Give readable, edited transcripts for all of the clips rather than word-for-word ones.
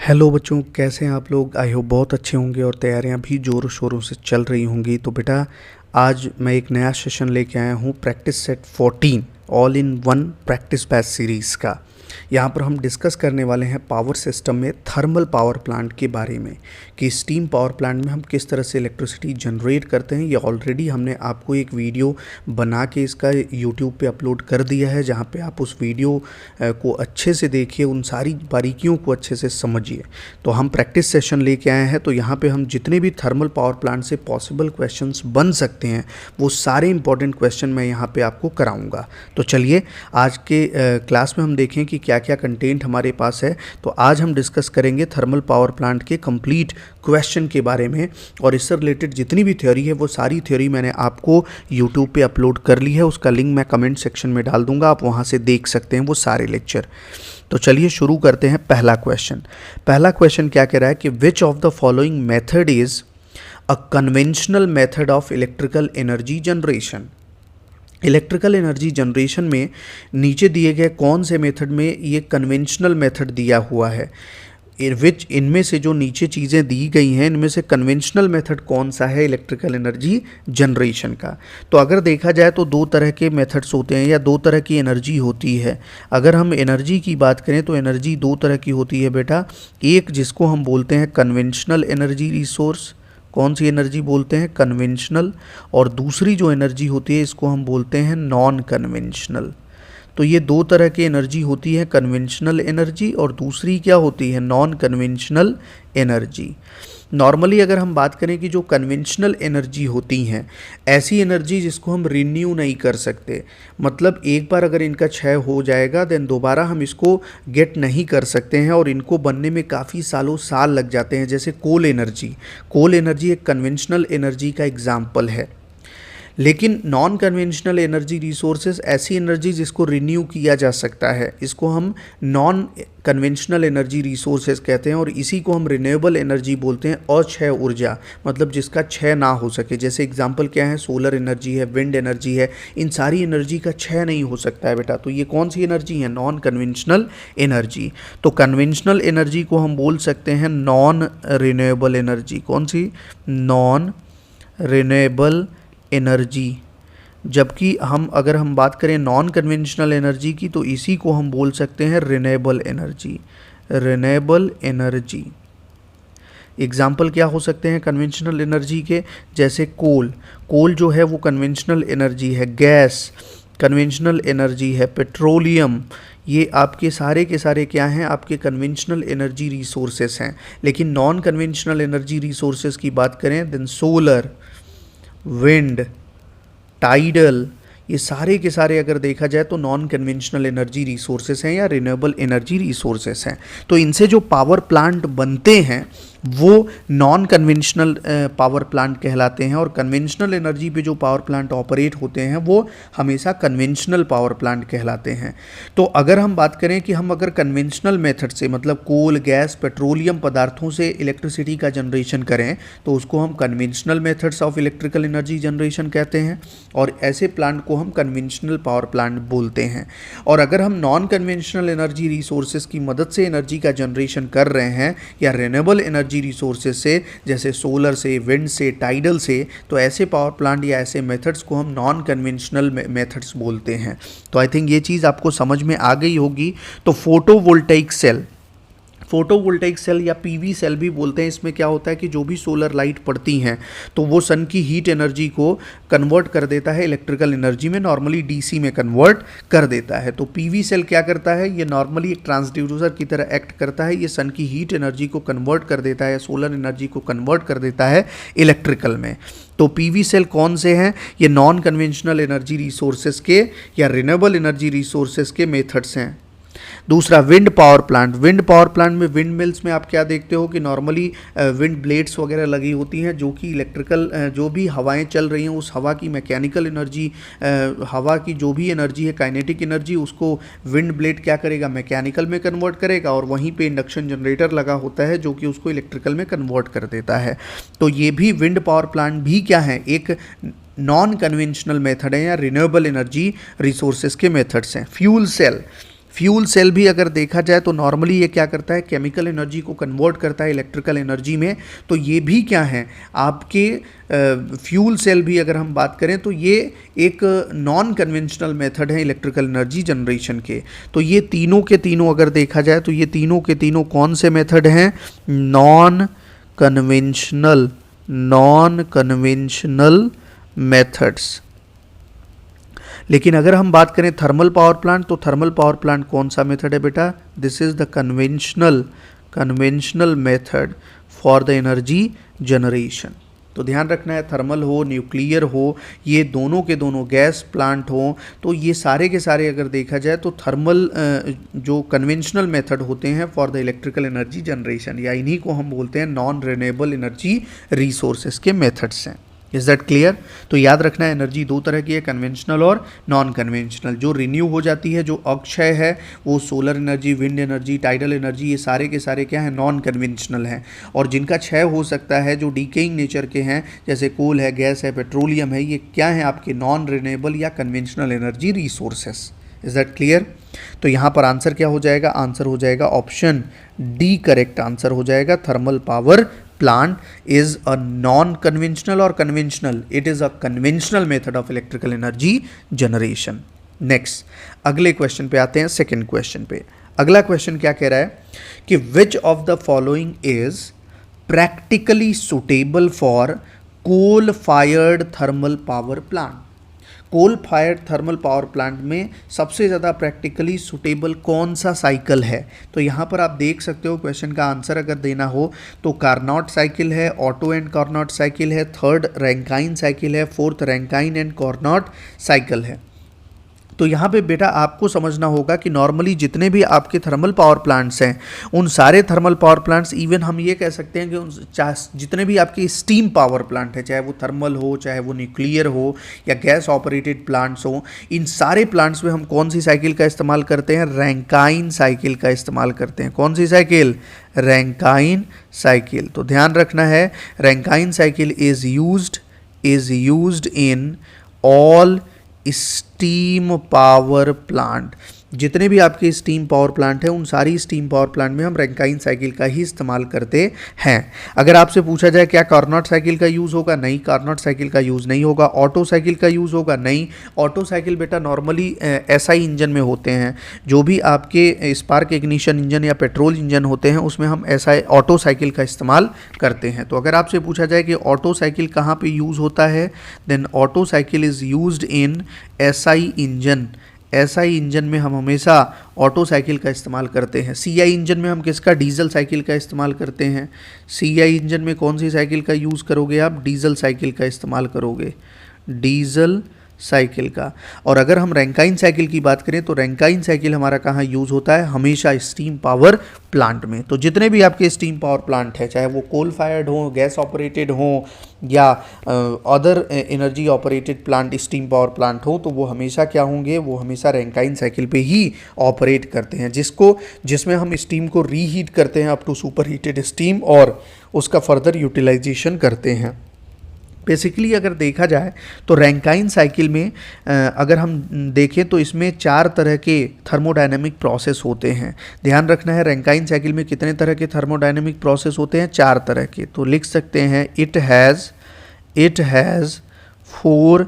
Hello बच्चों, कैसे हैं आप लोग। आई होप बहुत अच्छे होंगे और तैयारियां भी ज़ोरों शोरों से चल रही होंगी। तो बेटा, आज मैं एक नया सेशन लेके आया हूँ practice set 14 all in one practice batch series का। यहाँ पर हम डिस्कस करने वाले हैं पावर सिस्टम में थर्मल पावर प्लांट के बारे में कि स्टीम पावर प्लांट में हम किस तरह से इलेक्ट्रिसिटी जनरेट करते हैं। ये ऑलरेडी हमने आपको एक वीडियो बना के इसका यूट्यूब पे अपलोड कर दिया है, जहाँ पे आप उस वीडियो को अच्छे से देखिए, उन सारी बारीकियों को अच्छे से समझिए। तो हम प्रैक्टिस सेशन लेके आए हैं, तो यहाँ पे हम जितने भी थर्मल पावर प्लांट से पॉसिबल क्वेश्चंस बन सकते हैं वो सारे इंपॉर्टेंट क्वेश्चन मैं यहाँ पे आपको कराऊंगा। तो चलिए आज के क्लास में हम देखें कि क्या क्या कंटेंट हमारे पास है। तो आज हम डिस्कस करेंगे थर्मल पावर प्लांट के कंप्लीट क्वेश्चन के बारे में, और इससे रिलेटेड जितनी भी थ्योरी है वो सारी थ्योरी मैंने आपको यूट्यूब पे अपलोड कर ली है। उसका लिंक मैं कमेंट सेक्शन में डाल दूंगा, आप वहाँ से देख सकते हैं वो सारे लेक्चर। तो चलिए शुरू करते हैं। पहला क्वेश्चन क्या कह रहा है कि which of the following method is a conventional method of electrical energy generation. Electrical energy generation में नीचे दिए गए कौन से मेथड में ये कन्वेंशनल मेथड दिया हुआ है, विच इनमें से जो नीचे चीज़ें दी गई हैं इनमें से कन्वेंशनल मेथड कौन सा है इलेक्ट्रिकल एनर्जी जनरेशन का। तो अगर देखा जाए तो दो तरह के मेथड्स होते हैं या दो तरह की एनर्जी होती है। अगर हम एनर्जी की बात करें तो एनर्जी दो तरह की होती है बेटा। एक जिसको हम बोलते हैं कन्वेंशनल एनर्जी रिसोर्स, कौन सी एनर्जी बोलते हैं, कन्वेंशनल। और दूसरी जो एनर्जी होती है इसको हम बोलते हैं नॉन कन्वेंशनल। तो ये दो तरह की एनर्जी होती है, कन्वेंशनल एनर्जी और दूसरी क्या होती है, नॉन कन्वेंशनल एनर्जी। नॉर्मली अगर हम बात करें कि जो कन्वेंशनल एनर्जी होती हैं, ऐसी एनर्जी जिसको हम रिन्यू नहीं कर सकते, मतलब एक बार अगर इनका क्षय हो जाएगा देन दोबारा हम इसको गेट नहीं कर सकते हैं और इनको बनने में काफ़ी साल लग जाते हैं। जैसे कोल एनर्जी एक कन्वेंशनल एनर्जी का एग्जाम्पल है। लेकिन नॉन कन्वेंशनल एनर्जी रिसोर्सेज ऐसी एनर्जी जिसको रिन्यू किया जा सकता है, इसको हम नॉन कन्वेंशनल एनर्जी रिसोर्सेज कहते हैं और इसी को हम रिन्यूएबल एनर्जी बोलते हैं। अक्षय ऊर्जा मतलब जिसका क्षय ना हो सके। जैसे एग्जांपल क्या है, सोलर एनर्जी है, विंड एनर्जी है, इन सारी एनर्जी का क्षय नहीं हो सकता है बेटा। तो ये कौन सी एनर्जी है, नॉन कन्वेंशनल एनर्जी। तो कन्वेंशनल एनर्जी को हम बोल सकते हैं नॉन रिन्यूएबल एनर्जी। कौन सी, नॉन रिन्यूएबल एनर्जी। जबकि अगर हम बात करें नॉन कन्वेंशनल एनर्जी की तो इसी को हम बोल सकते हैं रिन्यूएबल एनर्जी। एग्जाम्पल क्या हो सकते हैं कन्वेंशनल एनर्जी के, जैसे कोल जो है वो कन्वेंशनल एनर्जी है, गैस कन्वेंशनल एनर्जी है, पेट्रोलियम, ये आपके सारे के सारे क्या हैं, आपके कन्वेंशनल एनर्जी रिसोर्सेस हैं। लेकिन नॉन कन्वेंशनल एनर्जी रिसोर्सेस की बात करें देन सोलर, विंड, टाइडल, ये सारे के सारे अगर देखा जाए तो नॉन कन्वेंशनल एनर्जी रिसोर्सेस हैं या रिन्यूएबल एनर्जी रिसोर्सेस हैं। तो इनसे जो पावर प्लांट बनते हैं वो नॉन कन्वेंशनल पावर प्लांट कहलाते हैं और कन्वेंशनल एनर्जी पे जो पावर प्लांट ऑपरेट होते हैं वो हमेशा कन्वेंशनल पावर प्लांट कहलाते हैं। तो अगर हम बात करें कि हम अगर कन्वेंशनल मेथड से मतलब कोल, गैस, पेट्रोलियम पदार्थों से इलेक्ट्रिसिटी का जनरेशन करें तो उसको हम conventional methods of electrical energy generation कहते हैं और ऐसे प्लांट को हम कन्वेंशनल पावर प्लांट बोलते हैं। और अगर हम नॉन कन्वेंशनल एनर्जी रिसोर्सेज की मदद से एनर्जी का जनरेशन कर रहे हैं या रिन्यूएबल एनर्जी रिसोर्सेज से, जैसे सोलर से, विंड से, टाइडल से, तो ऐसे पावर प्लांट या ऐसे मेथड्स को हम नॉन कन्वेंशनल मेथड्स बोलते हैं। तो आई थिंक ये चीज़ आपको समझ में आ गई होगी। तो फोटोवोल्टाइक सेल या पीवी सेल भी बोलते हैं। इसमें क्या होता है कि जो भी सोलर लाइट पड़ती हैं तो वो सन की हीट एनर्जी को कन्वर्ट कर देता है इलेक्ट्रिकल एनर्जी में, नॉर्मली डीसी में कन्वर्ट कर देता है। तो पीवी सेल क्या करता है, ये नॉर्मली एक ट्रांसड्यूसर की तरह एक्ट करता है। ये सन की हीट एनर्जी को कन्वर्ट कर देता है, सोलर एनर्जी को कन्वर्ट कर देता है इलेक्ट्रिकल में। तो पीवी सेल कौन से हैं, ये नॉन कन्वेंशनल एनर्जी रिसोर्सेज के या रिन्यूएबल एनर्जी रिसोर्सेज के मेथड्स हैं। दूसरा विंड पावर प्लांट में, विंड मिल्स में आप क्या देखते हो कि नॉर्मली विंड ब्लेड्स वगैरह लगी होती हैं जो कि इलेक्ट्रिकल जो भी हवाएं चल रही हैं उस हवा की मैकेनिकल एनर्जी, हवा की जो भी एनर्जी है काइनेटिक एनर्जी, उसको विंड ब्लेड क्या करेगा, मैकेनिकल में कन्वर्ट करेगा और वहीं पे इंडक्शन जनरेटर लगा होता है जो कि उसको इलेक्ट्रिकल में कन्वर्ट कर देता है। तो ये भी विंड पावर प्लांट भी क्या है, एक नॉन कन्वेंशनल मेथड है या रिन्यूएबल एनर्जी रिसोर्सेज के मेथड्स हैं। फ्यूल सेल भी अगर देखा जाए तो नॉर्मली ये क्या करता है, केमिकल एनर्जी को कन्वर्ट करता है इलेक्ट्रिकल एनर्जी में। तो ये भी क्या है, आपके फ्यूल सेल भी अगर हम बात करें तो ये एक नॉन कन्वेंशनल मेथड है इलेक्ट्रिकल एनर्जी जनरेशन के। तो ये तीनों के तीनों अगर देखा जाए तो ये तीनों के तीनों कौन से मेथड हैं, नॉन कन्वेंशनल मेथड्स। लेकिन अगर हम बात करें थर्मल पावर प्लांट, तो थर्मल पावर प्लांट कौन सा मेथड है बेटा, this is the conventional method for the energy generation. तो ध्यान रखना है, थर्मल हो, न्यूक्लियर हो, ये दोनों के दोनों गैस प्लांट हो, तो ये सारे के सारे अगर देखा जाए तो थर्मल जो कन्वेंशनल मेथड होते हैं for the electrical energy generation, या इन्हीं को हम बोलते हैं नॉन रिन्यूएबल एनर्जी रिसोर्सेज के मेथड्स हैं। Is that clear? तो याद रखना है, एनर्जी दो तरह की है, कन्वेंशनल और नॉन कन्वेंशनल। जो रिन्यू हो जाती है, जो अक्षय है, वो solar energy, wind energy, tidal energy, ये सारे के सारे क्या है, नॉन कन्वेंशनल हैं। और जिनका क्षय हो सकता है, जो डीकेइंग नेचर के हैं, जैसे कोल है, गैस है, पेट्रोलियम है, ये क्या है आपके नॉन रिन्यूएबल या conventional energy resources. Is that clear? तो यहाँ पर आंसर क्या हो जाएगा, आंसर हो जाएगा ऑप्शन डी करेक्ट आंसर हो जाएगा। Thermal power plant is a non-conventional or conventional, it is a conventional method of electrical energy generation. Next, अगले क्वेश्चन पे आते हैं, सेकेंड क्वेश्चन पे। अगला क्वेश्चन क्या कह रहा है कि which of the following is practically suitable for coal fired thermal power plant? Coal fired thermal power plant में सबसे ज़्यादा प्रैक्टिकली सुटेबल कौन सा साइकिल है? तो यहाँ पर आप देख सकते हो, क्वेश्चन का आंसर अगर देना हो तो कार्नोट साइकिल है, ऑटो एंड कार्नोट साइकिल है, थर्ड रैंकाइन साइकिल है, fourth Rankine and Carnot cycle है। तो यहाँ पे बेटा आपको समझना होगा कि नॉर्मली जितने भी आपके थर्मल पावर प्लांट्स हैं, उन सारे थर्मल पावर प्लांट्स, इवन हम ये कह सकते हैं कि उन जितने भी आपके स्टीम पावर प्लांट है, चाहे वो थर्मल हो, चाहे वो न्यूक्लियर हो या गैस ऑपरेटेड प्लांट्स हो, इन सारे प्लांट्स में हम कौन सी साइकिल का इस्तेमाल करते हैं, रैंकाइन साइकिल का इस्तेमाल करते हैं। कौन सी साइकिल? Rankine cycle. तो ध्यान रखना है, Rankine cycle is used in all steam power plant. जितने भी आपके स्टीम पावर प्लांट हैं, उन सारी स्टीम पावर प्लांट में हम रैंकाइन साइकिल का ही इस्तेमाल करते हैं। अगर आपसे पूछा जाए क्या कार्नोट साइकिल का यूज़ होगा, नहीं, कार्नोट साइकिल का यूज़ नहीं होगा। ऑटो साइकिल का यूज़ होगा, नहीं। ऑटो साइकिल बेटा नॉर्मली एसआई इंजन में होते हैं। जो भी आपके स्पार्क इग्निशन इंजन या पेट्रोल इंजन होते हैं, उसमें हम एसआई ऑटो साइकिल का इस्तेमाल करते हैं। तो अगर आपसे पूछा जाए कि ऑटो साइकिल कहाँ पर यूज़ होता है, then auto cycle is used in SI engine. SI engine में हम हमेशा ऑटो साइकिल का इस्तेमाल करते हैं। सीआई इंजन में हम किसका, डीजल साइकिल का इस्तेमाल करते हैं। सीआई इंजन में कौन सी साइकिल का यूज़ करोगे आप, डीजल साइकिल का इस्तेमाल करोगे, डीजल साइकिल का। और अगर हम रैंकाइन साइकिल की बात करें तो रैंकाइन साइकिल हमारा कहाँ यूज़ होता है, हमेशा स्टीम पावर प्लांट में। तो जितने भी आपके स्टीम पावर प्लांट है, चाहे वो कोल फायर्ड हो, गैस ऑपरेटेड हो या other energy operated plant, steam power plant हो, तो वो हमेशा क्या होंगे, वो हमेशा रैंकाइन साइकिल पे ही ऑपरेट करते हैं, जिसमें हम स्टीम को रीहीट करते हैं up to super heated steam और उसका फर्दर यूटिलाइजेशन करते हैं। बेसिकली अगर देखा जाए तो रैंकाइन साइकिल में अगर हम देखें तो इसमें 4 तरह के थर्मोडायनेमिक प्रोसेस होते हैं। ध्यान रखना है, रैंकाइन साइकिल में कितने तरह के थर्मोडायनेमिक प्रोसेस होते हैं, 4 तरह के। तो लिख सकते हैं इट हैज़ 4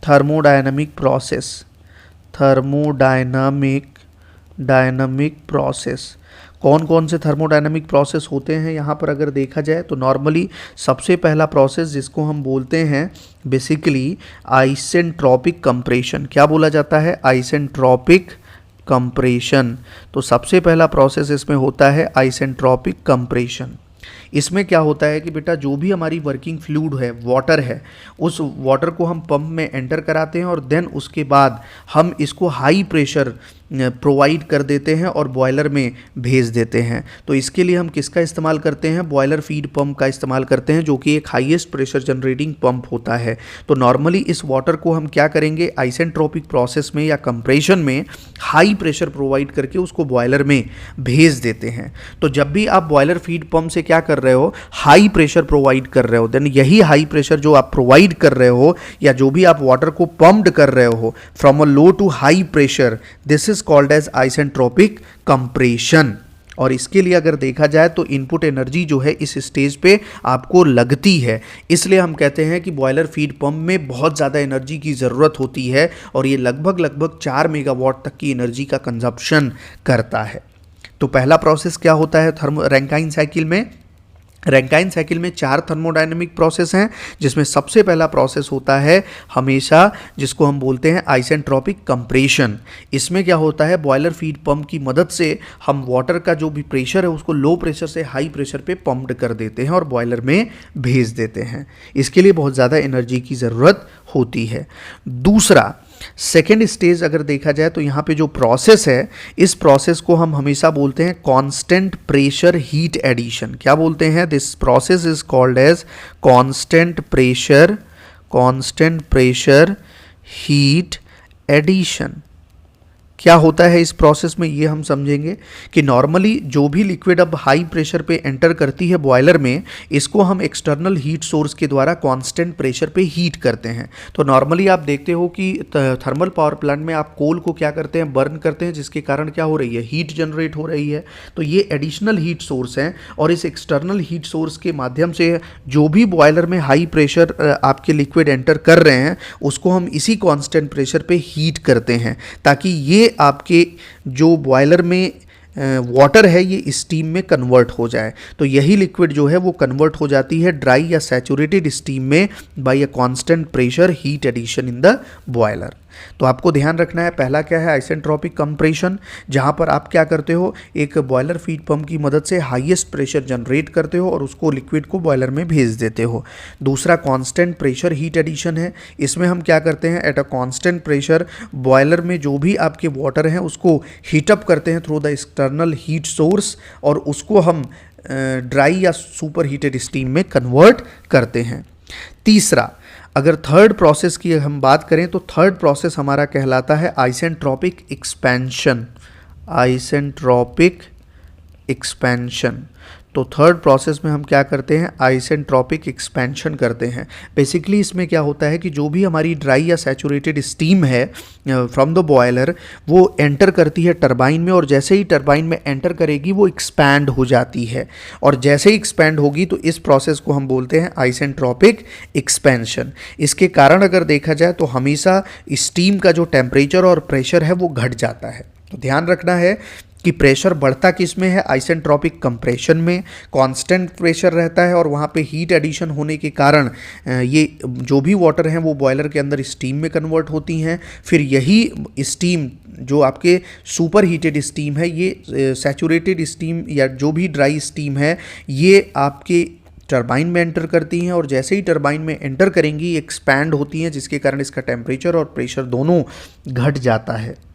थर्मोडायनेमिक प्रोसेस। कौन कौन से थर्मोडायनेमिक प्रोसेस होते हैं यहाँ पर अगर देखा जाए तो नॉर्मली सबसे पहला प्रोसेस जिसको हम बोलते हैं बेसिकली आइसेंट्रोपिक कंप्रेशन। क्या बोला जाता है, आइसेंट्रोपिक कंप्रेशन। तो सबसे पहला प्रोसेस इसमें होता है आइसेंट्रोपिक कंप्रेशन। इसमें क्या होता है कि बेटा जो भी हमारी वर्किंग फ्लूइड है, वाटर है, उस वाटर को हम पंप में एंटर कराते हैं और देन उसके बाद हम इसको हाई प्रेशर प्रोवाइड कर देते हैं और बॉयलर में भेज देते हैं। तो इसके लिए हम किसका इस्तेमाल करते हैं, बॉयलर फीड पंप का इस्तेमाल करते हैं, जो कि एक हाईएस्ट प्रेशर जनरेटिंग पंप होता है। तो नॉर्मली इस वाटर को हम क्या करेंगे, आइसेंट्रोपिक प्रोसेस में या कंप्रेशन में हाई प्रेशर प्रोवाइड करके उसको बॉयलर में भेज देते हैं। तो जब भी आप बॉयलर फीड पंप से क्या कर रहे हो, हाई प्रेशर प्रोवाइड कर रहे हो, देन यही हाई प्रेशर जो आप प्रोवाइड कर रहे हो या जो भी आप वाटर को पंप्ड कर रहे हो from a low to high pressure, this is is called as isentropic compression. और इसके लिए अगर देखा जाए तो इनपुट एनर्जी जो है इस स्टेज पे आपको लगती है, इसलिए हम कहते हैं कि बॉयलर फीड पंप में बहुत ज़्यादा एनर्जी की ज़रूरत होती है और ये लगभग 4 मेगावाट तक की एनर्जी का कंजप्शन करता है। तो पहला प्रोसेस क्या होता है रैंकाइन साइकिल में? रैंकाइन साइकिल में 4 थर्मोडायनेमिक प्रोसेस हैं, जिसमें सबसे पहला प्रोसेस होता है हमेशा जिसको हम बोलते हैं आइसेंट्रोपिक कंप्रेशन। इसमें क्या होता है, बॉयलर फीड पंप की मदद से हम वाटर का जो भी प्रेशर है उसको लो प्रेशर से हाई प्रेशर पे पंप्ड कर देते हैं और बॉयलर में भेज देते हैं। इसके लिए बहुत ज़्यादा एनर्जी की ज़रूरत होती है। दूसरा सेकेंड स्टेज अगर देखा जाए तो यहाँ पे जो प्रोसेस है, इस प्रोसेस को हम हमेशा बोलते हैं कांस्टेंट प्रेशर हीट एडिशन। क्या बोलते हैं? This process is called as constant pressure heat addition. क्या होता है इस प्रोसेस में, ये हम समझेंगे कि नॉर्मली जो भी लिक्विड अब हाई प्रेशर पे एंटर करती है बॉयलर में, इसको हम एक्सटर्नल हीट सोर्स के द्वारा कांस्टेंट प्रेशर पे हीट करते हैं। तो नॉर्मली आप देखते हो कि थर्मल पावर प्लांट में आप कोल को क्या करते हैं, बर्न करते हैं, जिसके कारण क्या हो रही है, हीट जनरेट हो रही है। तो ये एडिशनल हीट सोर्स हैं और इस एक्सटर्नल हीट सोर्स के माध्यम से जो भी बॉयलर में हाई प्रेशर आपके लिक्विड एंटर कर रहे हैं उसको हम इसी कांस्टेंट प्रेशर पे हीट करते हैं, ताकि ये आपके जो बॉयलर में वाटर है ये स्टीम में कन्वर्ट हो जाए। तो यही लिक्विड जो है वो कन्वर्ट हो जाती है ड्राई या सैचुरेटेड स्टीम में by a constant pressure heat addition in the boiler. तो आपको ध्यान रखना है, पहला क्या है, आइसेंट्रोपिक कंप्रेशन, जहां पर आप क्या करते हो, एक बॉयलर फीड पंप की मदद से हाईएस्ट प्रेशर जनरेट करते हो और उसको लिक्विड को बॉयलर में भेज देते हो। दूसरा कांस्टेंट प्रेशर हीट एडिशन है। इसमें हम क्या करते हैं, eight a constant pressure boiler में जो भी आपके वाटर हैं उसको हीटअप करते हैं through the external heat source और उसको हम ड्राई या सुपर हीटेड स्टीम में कन्वर्ट करते हैं। तीसरा, अगर थर्ड प्रोसेस की हम बात करें तो थर्ड प्रोसेस हमारा कहलाता है आइसेंट्रोपिक एक्सपेंशन। Isentropic expansion. तो थर्ड प्रोसेस में हम क्या करते हैं, आइसेंट्रोपिक एक्सपेंशन करते हैं। बेसिकली इसमें क्या होता है कि जो भी हमारी ड्राई या सैचुरेटेड स्टीम है फ्रॉम द बॉयलर वो एंटर करती है टरबाइन में और जैसे ही टरबाइन में एंटर करेगी वो एक्सपैंड हो जाती है और जैसे ही एक्सपैंड होगी तो इस प्रोसेस को हम बोलते हैं आइसेंट्रोपिक एक्सपेंशन। इसके कारण अगर देखा जाए तो हमेशा स्टीम का जो टेम्परेचर और प्रेशर है वो घट जाता है। तो ध्यान रखना है कि प्रेशर बढ़ता किस में है, आइसेंट्रोपिक कंप्रेशन में कांस्टेंट प्रेशर रहता है और वहाँ पे हीट एडिशन होने के कारण ये जो भी वाटर हैं वो बॉयलर के अंदर स्टीम में कन्वर्ट होती हैं। फिर यही स्टीम जो आपके सुपर हीटेड स्टीम है, ये सैचुरेटेड स्टीम या जो भी ड्राई स्टीम है, ये आपके टरबाइन में एंटर करती हैं और जैसे ही टरबाइन में एंटर करेंगी एक्सपैंड होती हैं, जिसके कारण इसका टेम्परेचर और प्रेशर दोनों घट जाता है।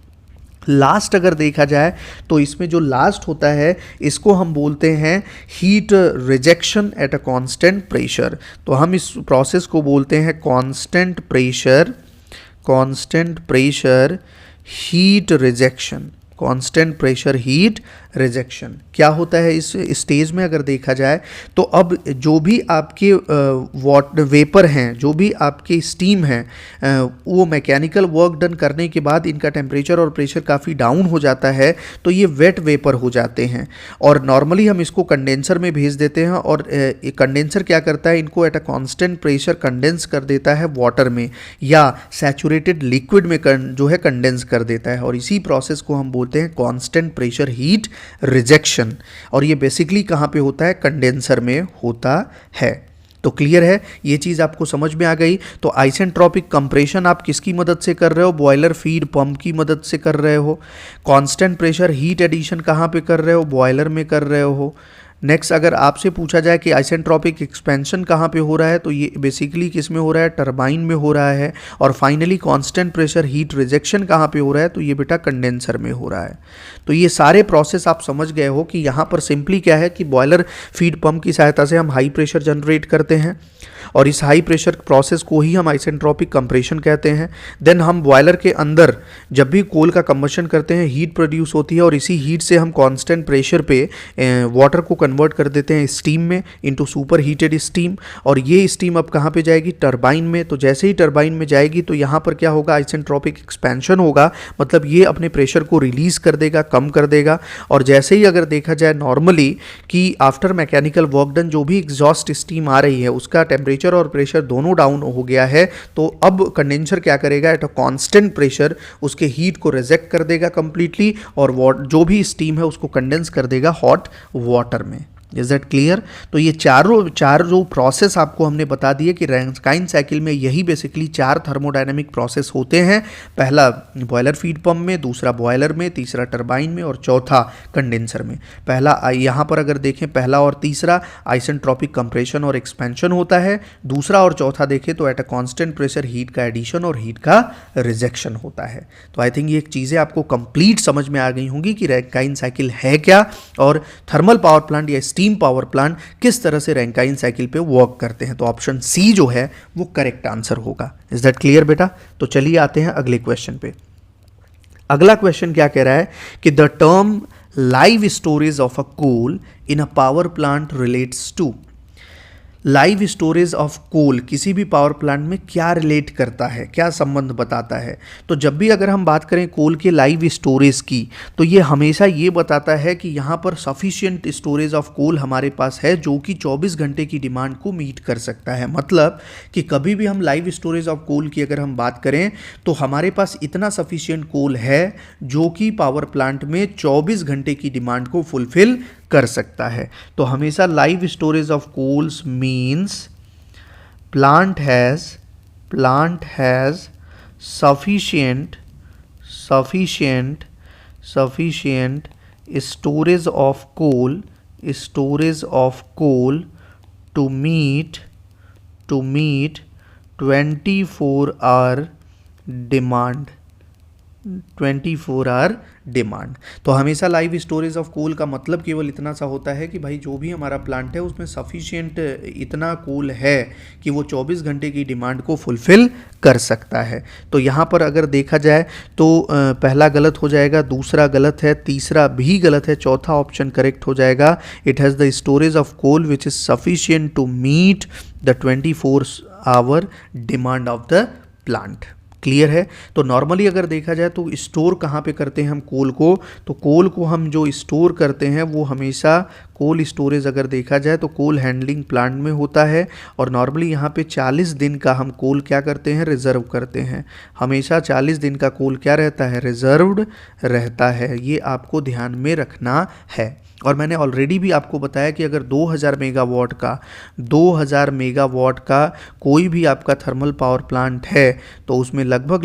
लास्ट अगर देखा जाए तो इसमें जो लास्ट होता है इसको हम बोलते हैं heat rejection eight a constant pressure. तो हम इस प्रोसेस को बोलते हैं constant pressure heat rejection. Constant pressure heat rejection क्या होता है इस स्टेज में अगर देखा जाए तो अब जो भी आपके वेपर हैं, जो भी आपके स्टीम हैं, वो मैकेनिकल वर्क डन करने के बाद इनका टेम्परेचर और प्रेशर काफ़ी डाउन हो जाता है, तो ये वेट वेपर हो जाते हैं और नॉर्मली हम इसको कंडेंसर में भेज देते हैं और कंडेंसर क्या करता है, इनको eight a constant pressure condense कर देता है वाटर में या सैचुरेटेड लिक्विड में जो है कंडेंस कर देता है और इसी प्रोसेस को हम बोलते हैं कांस्टेंट प्रेशर हीट रिजेक्शन। और ये बेसिकली कहाँ पे होता है, कंडेंसर में होता है। तो क्लियर है, ये चीज़ आपको समझ में आ गई। तो आइसेंट्रोपिक कंप्रेशन आप किसकी मदद से कर रहे हो, बॉयलर फीड पंप की मदद से कर रहे हो। कांस्टेंट प्रेशर हीट एडिशन कहाँ पे कर रहे हो, बॉयलर में कर रहे हो। नेक्स्ट अगर आपसे पूछा जाए कि आइसेंट्रोपिक एक्सपेंशन कहाँ पे हो रहा है, तो ये बेसिकली किस में हो रहा है, टरबाइन में हो रहा है। और finally constant pressure heat rejection कहाँ पे हो रहा है, तो ये बेटा कंडेंसर में हो रहा है। तो ये सारे प्रोसेस आप समझ गए हो कि यहाँ पर सिंपली क्या है कि बॉयलर फीड पंप की सहायता से हम हाई प्रेशर जनरेट करते हैं और इस हाई प्रेशर प्रोसेस को ही हम आइसेंट्रोपिक कंप्रेशन कहते हैं। देन हम बॉयलर के अंदर जब भी कोल का कंबशन करते हैं हीट प्रोड्यूस होती है और इसी हीट से हम कांस्टेंट प्रेशर पे वाटर को कन्वर्ट कर देते हैं स्टीम में, इनटू सुपर हीटेड स्टीम। और ये स्टीम अब कहाँ पे जाएगी? टरबाइन में। तो जैसे ही टरबाइन में जाएगी तो यहाँ पर क्या होगा? आइसेंट्रोपिक एक्सपेंशन होगा, मतलब ये अपने प्रेशर को रिलीज कर देगा, कम कर देगा। और जैसे ही अगर देखा जाए नॉर्मली कि आफ्टर मैकेनिकल वर्क डन जो भी एग्जॉस्ट स्टीम आ रही है उसका टेम्परेचर और प्रेशर दोनों डाउन हो गया है, तो अब कंडेंसर क्या करेगा? एट अ कांस्टेंट प्रेशर उसके हीट को रिजेक्ट कर देगा कंप्लीटली और जो भी स्टीम है उसको कंडेंस कर देगा हॉट वाटर में। Is that clear? तो ये चार जो प्रोसेस आपको हमने बता दिए कि रैंकाइन साइकिल में यही बेसिकली 4 थर्मोडायनेमिक प्रोसेस होते हैं। पहला बॉयलर फीड पंप में, दूसरा बॉयलर में, तीसरा टरबाइन में और चौथा कंडेंसर में। पहला यहाँ पर अगर देखें, पहला और तीसरा आइसेंट्रोपिक कंप्रेशन और एक्सपेंशन होता है, दूसरा और चौथा देखें तो eight a constant pressure heat का एडिशन और हीट का रिजेक्शन होता है। तो आई थिंक ये चीज़ें आपको कंप्लीट समझ में आ गई होंगी कि रैंकाइन साइकिल है क्या और थर्मल पावर प्लांट या स्टीम पावर प्लांट किस तरह से रैंकाइन साइकिल पे वर्क करते हैं। तो ऑप्शन सी जो है वो करेक्ट आंसर होगा। इज दैट क्लियर बेटा? तो चलिए आते हैं अगले क्वेश्चन पे। अगला क्वेश्चन क्या कह रहा है कि the term live storage of a coal in a power plant relates to. Live storage of coal किसी भी पावर प्लांट में क्या रिलेट करता है, क्या संबंध बताता है? तो जब भी अगर हम बात करें कोल के लाइव स्टोरेज की तो ये हमेशा ये बताता है कि यहाँ पर सफिशिएंट स्टोरेज ऑफ कोल हमारे पास है जो कि 24 घंटे की डिमांड को मीट कर सकता है। मतलब कि कभी भी हम लाइव स्टोरेज ऑफ कोल की अगर हम बात करें तो हमारे पास इतना सफिशिएंट कोल है जो कि पावर प्लांट में 24 घंटे की डिमांड को फुलफिल कर सकता है। तो हमेशा live storage of coals means plant has sufficient storage of coal to meet 24-hour demand। 24-hour demand. तो हमेशा लाइव स्टोरेज ऑफ कोल का मतलब केवल इतना सा होता है कि भाई जो भी हमारा प्लांट है उसमें सफिशिएंट इतना कोल है कि वो 24 घंटे की डिमांड को फुलफिल कर सकता है। तो यहाँ पर अगर देखा जाए तो पहला गलत हो जाएगा, दूसरा गलत है, तीसरा भी गलत है, चौथा ऑप्शन करेक्ट हो जाएगा। It has the storage of coal which is sufficient to meet the 24-hour demand of the plant. Clear है? तो नॉर्मली अगर देखा जाए तो स्टोर कहाँ पे करते हैं हम कोल को? तो कोल को हम जो स्टोर करते हैं वो हमेशा कोल स्टोरेज अगर देखा जाए तो कोल हैंडलिंग प्लांट में होता है। और नॉर्मली यहाँ पे 40 दिन का हम कोल क्या करते हैं? रिजर्व करते हैं। हमेशा 40 दिन का कोल क्या रहता है? रिजर्व्ड रहता है। ये आपको ध्यान में रखना है। और मैंने ऑलरेडी भी आपको बताया कि अगर 2000 मेगावाट का कोई भी आपका थर्मल पावर प्लांट है तो उसमें लगभग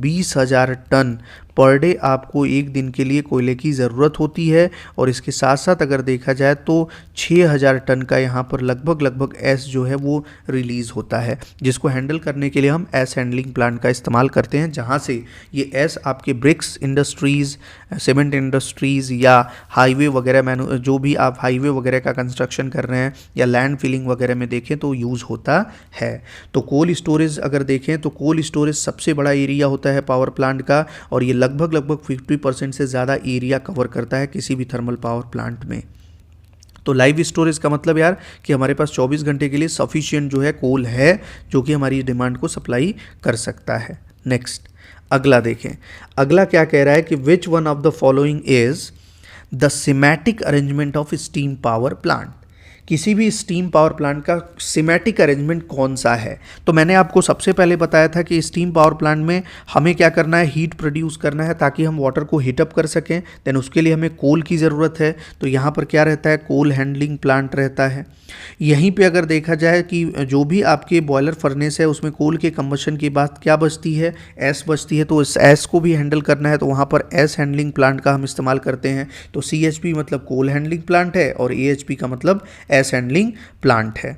20,000 टन पर डे आपको एक दिन के लिए कोयले की ज़रूरत होती है। और इसके साथ साथ अगर देखा जाए तो 6,000 टन का यहाँ पर लगभग एस जो है वो रिलीज़ होता है, जिसको हैंडल करने के लिए हम एस हैंडलिंग प्लांट का इस्तेमाल करते हैं, जहाँ से ये एस आपके ब्रिक्स इंडस्ट्रीज़, सीमेंट इंडस्ट्रीज़ या हाईवे वगैरह जो भी आप हाईवे वगैरह का कंस्ट्रक्शन कर रहे हैं या लैंड फिलिंग वगैरह में देखें तो यूज़ होता है। तो कोल स्टोरेज अगर देखें तो कोल स्टोरेज सबसे बड़ा एरिया होता है पावर प्लांट का और ये लगभग 50% से ज़्यादा एरिया कवर करता है किसी भी थर्मल पावर प्लांट में। तो लाइव स्टोरेज का मतलब यार कि हमारे पास 24 घंटे के लिए सफिशिएंट जो है कोल है जो कि हमारी डिमांड को सप्लाई कर सकता है। नेक्स्ट अगला देखें, अगला क्या कह रहा है कि which one of the following is the semantic arrangement of steam power plant. किसी भी स्टीम पावर प्लांट का सिमेटिक अरेंजमेंट कौन सा है? तो मैंने आपको सबसे पहले बताया था कि स्टीम पावर प्लांट में हमें क्या करना है? हीट प्रोड्यूस करना है ताकि हम वाटर को हीटअप कर सकें। देन उसके लिए हमें कोल की ज़रूरत है। तो यहाँ पर क्या रहता है? कोल हैंडलिंग प्लांट रहता है। यहीं पे अगर देखा जाए कि जो भी आपके बॉयलर फर्नेस है उसमें कोल के कंबशन के बाद क्या बचती है? एस बचती है। तो इस एस को भी हैंडल करना है तो वहाँ पर एस हैंडलिंग प्लांट का हम इस्तेमाल करते हैं। तो CHP मतलब कोल हैंडलिंग प्लांट है और AHP का मतलब एस हैंडलिंग प्लांट है।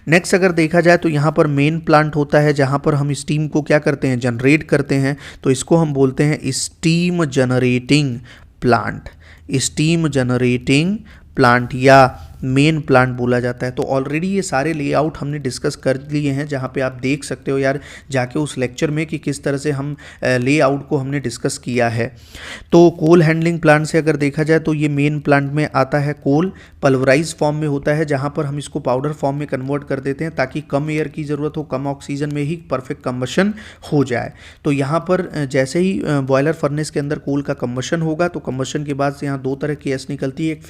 नेक्स्ट अगर देखा जाए तो यहाँ पर मेन प्लांट होता है जहाँ पर हम स्टीम को क्या करते हैं? जनरेट करते हैं। तो इसको हम बोलते हैं steam generating plant. Steam generating plant या मेन प्लांट बोला जाता है। तो ऑलरेडी ये सारे लेआउट हमने डिस्कस कर लिए हैं, जहाँ पे आप देख सकते हो यार जाके उस लेक्चर में कि किस तरह से हम लेआउट को हमने डिस्कस किया है। तो कोल हैंडलिंग प्लांट से अगर देखा जाए तो ये मेन प्लांट में आता है। कोल पल्वराइज फॉर्म में होता है, जहाँ पर हम इसको पाउडर फॉर्म में कन्वर्ट कर देते हैं ताकि कम एयर की ज़रूरत हो, कम ऑक्सीजन में ही परफेक्ट कंबशन हो जाए। तो यहाँ पर जैसे ही बॉयलर फर्नेस के अंदर कोल का कंबशन होगा तो कंबशन के बाद से यहाँ दो तरह की एस निकलती है, एक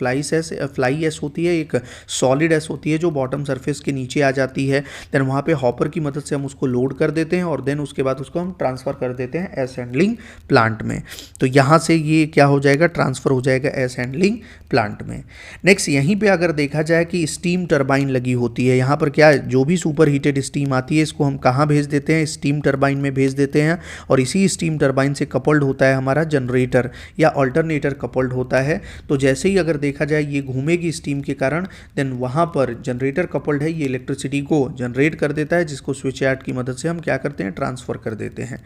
फ्लाई एस होती है, एक सॉलिड एस होती है जो बॉटम सरफेस के नीचे आ जाती है। देन वहाँ पे हॉपर की मदद से हम उसको लोड कर देते हैं और देन उसके बाद उसको हम ट्रांसफ़र कर देते हैं एस हैंडलिंग प्लांट में। तो यहाँ से ये क्या हो जाएगा, ट्रांसफ़र हो जाएगा एस हैंडलिंग प्लांट में। नेक्स्ट यहीं पे अगर देखा जाए कि स्टीम टरबाइन लगी होती है, यहाँ पर क्या जो भी सुपर हीटेड स्टीम आती है इसको हम कहाँ भेज देते हैं, स्टीम टरबाइन में भेज देते हैं। और इसी स्टीम टरबाइन से कपल्ड होता है हमारा जनरेटर या अल्टरनेटर कपल्ड होता है। तो जैसे ही अगर देखा जाए ये घूमेगी स्टीम के कारण, देन वहाँ पर जनरेटर कपल्ड है, ये इलेक्ट्रिसिटी को जनरेट कर देता है, जिसको स्विच यार्ड की मदद से हम क्या करते हैं, ट्रांसफ़र कर देते हैं।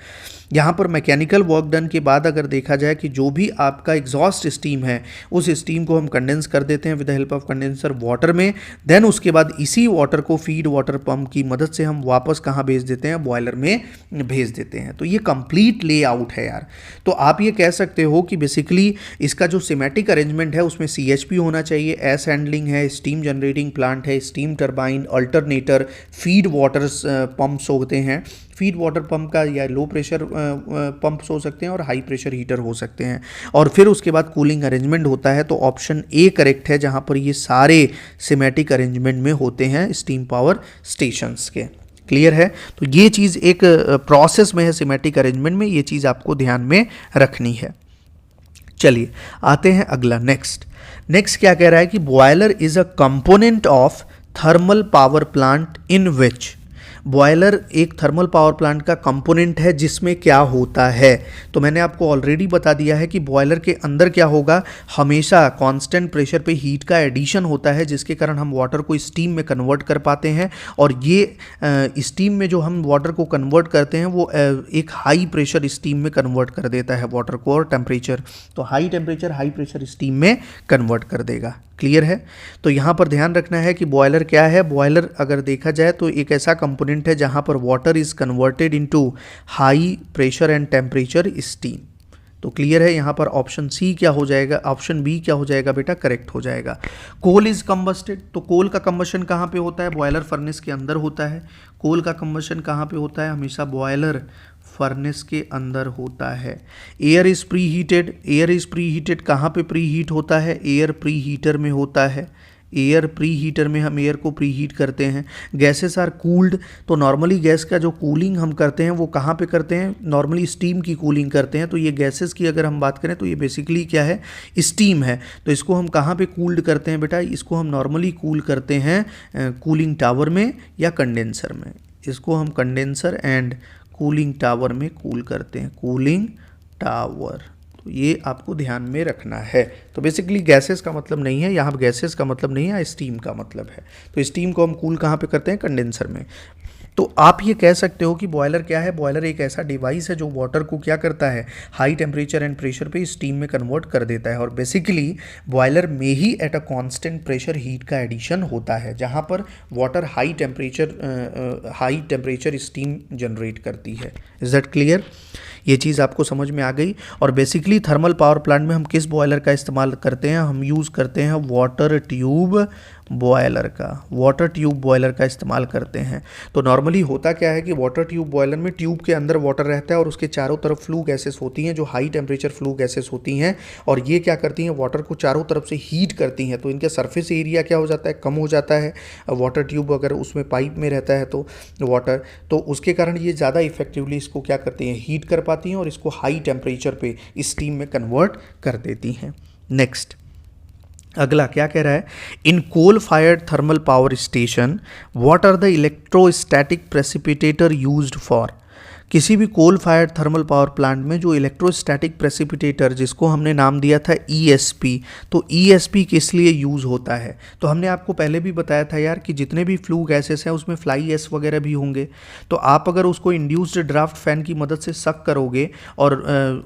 यहाँ पर मैकेनिकल वर्क डन के बाद अगर देखा जाए कि जो भी आपका एग्जॉस्ट स्टीम है उस स्टीम को हम कंडेंस कर देते हैं with the help of condenser water में। देन उसके बाद इसी वाटर को फीड वाटर पंप की मदद से हम वापस कहाँ भेज देते हैं, बॉयलर में भेज देते हैं। तो ये कंप्लीट लेआउट है यार। तो आप ये कह सकते हो कि बेसिकली इसका जो सिमेटिक अरेंजमेंट है उसमें CHP होना चाहिए, एस हैंडलिंग है, स्टीम जनरेटिंग प्लांट है, steam turbine, alternator, feed water pumps होते हैं। फीड वाटर पंप का या लो प्रेशर पंप्स हो सकते हैं और हाई प्रेशर हीटर हो सकते हैं। और फिर उसके बाद कूलिंग अरेंजमेंट होता है। तो ऑप्शन ए करेक्ट है, जहाँ पर ये सारे सिमेटिक अरेंजमेंट में होते हैं स्टीम पावर स्टेशंस के। क्लियर है। तो ये चीज़ एक प्रोसेस में है सिमेटिक अरेंजमेंट में, ये चीज़ आपको ध्यान में रखनी है। चलिए आते हैं अगला। नेक्स्ट क्या कह रहा है कि boiler is a component of thermal power plant in which. Boiler एक थर्मल पावर प्लांट का कंपोनेंट है जिसमें क्या होता है। तो मैंने आपको ऑलरेडी बता दिया है कि बॉयलर के अंदर क्या होगा, हमेशा कांस्टेंट प्रेशर पे हीट का एडिशन होता है, जिसके कारण हम वाटर को स्टीम में कन्वर्ट कर पाते हैं। और ये स्टीम में जो हम वाटर को कन्वर्ट करते हैं वो एक हाई प्रेशर स्टीम में कन्वर्ट कर देता है वाटर को, और टेम्परेचर तो high temperature high pressure steam में कन्वर्ट कर देगा। क्लियर है। तो यहाँ पर ध्यान रखना है कि बॉयलर क्या है। बॉयलर अगर देखा जाए तो एक ऐसा कंपोनेंट है जहाँ पर water is converted into high pressure and temperature steam. तो क्लियर है। यहाँ पर ऑप्शन सी क्या हो जाएगा, ऑप्शन बी क्या हो जाएगा बेटा, करेक्ट हो जाएगा। कोल इज कंबस्टेड, तो कोल का कंबशन कहाँ पे होता है, बॉयलर फर्नेस के अंदर होता है। कोल का कंबशन कहाँ पे होता है, हमेशा बॉयलर फर्नेस के अंदर होता है। Air is pre heated, air is pre heated कहाँ पे प्री हीट होता है, एयर प्री हीटर में होता है। एयर प्री हीटर में हम एयर को प्री हीट करते हैं। गैसेस आर कूल्ड, तो नॉर्मली गैस का जो कूलिंग हम करते हैं वो कहाँ पे करते हैं, नॉर्मली स्टीम की कूलिंग करते हैं। तो ये गैसेस की अगर हम बात करें तो ये बेसिकली क्या है, स्टीम है। तो इसको हम कहाँ पे कूल्ड करते हैं बेटा, इसको हम नॉर्मली कूल करते हैं कूलिंग टावर में या कंडेंसर में। इसको हम कंडेंसर एंड कूलिंग टावर में कूल करते हैं, कूलिंग टावर। तो ये आपको ध्यान में रखना है। तो बेसिकली गैसेस का मतलब नहीं है यहाँ, गैसेस का मतलब नहीं है, स्टीम का मतलब है। तो स्टीम को हम कूल कहाँ पे करते हैं, कंडेंसर में। तो आप ये कह सकते हो कि बॉयलर क्या है, बॉयलर एक ऐसा डिवाइस है जो वाटर को क्या करता है, हाई टेम्परेचर एंड प्रेशर पे स्टीम में कन्वर्ट कर देता है। और बेसिकली बॉयलर में ही at a constant pressure heat का एडिशन होता है, जहाँ पर water high temperature steam generate करती है। Is that clear. ये चीज़ आपको समझ में आ गई। और बेसिकली थर्मल पावर प्लांट में हम किस बॉयलर का इस्तेमाल करते हैं, हम यूज़ करते हैं वाटर ट्यूब बॉयलर का, वाटर ट्यूब बॉयलर का इस्तेमाल करते हैं। तो नॉर्मली होता क्या है कि वाटर ट्यूब बॉयलर में ट्यूब के अंदर वाटर रहता है और उसके चारों तरफ फ्लू गैसेस होती हैं जो हाई टेम्परेचर फ्लू गैसेस होती हैं, और ये क्या करती हैं, वाटर को चारों तरफ से हीट करती हैं। तो इनका सरफेस एरिया क्या हो जाता है, कम हो जाता है। वाटर ट्यूब अगर उसमें पाइप में रहता है तो वाटर, तो उसके कारण ये ज़्यादा इफेक्टिवली इसको क्या करती हैं, हीट कर पाती हैं और इसको हाई टेम्परेचर पे स्टीम में कन्वर्ट कर देती हैं। नेक्स्ट अगला क्या कह रहा है, in coal fired thermal power station what are the electrostatic precipitator used for. किसी भी coal fired thermal power plant में जो इलेक्ट्रोस्टैटिक प्रेसिपिटेटर जिसको हमने नाम दिया था ईएसपी, तो ईएसपी किस लिए यूज़ होता है? तो हमने आपको पहले भी बताया था यार कि जितने भी फ्लू गैसेस हैं उसमें फ्लाई एश वगैरह भी होंगे। तो आप अगर उसको इंड्यूस्ड ड्राफ्ट फैन की मदद से सक करोगे और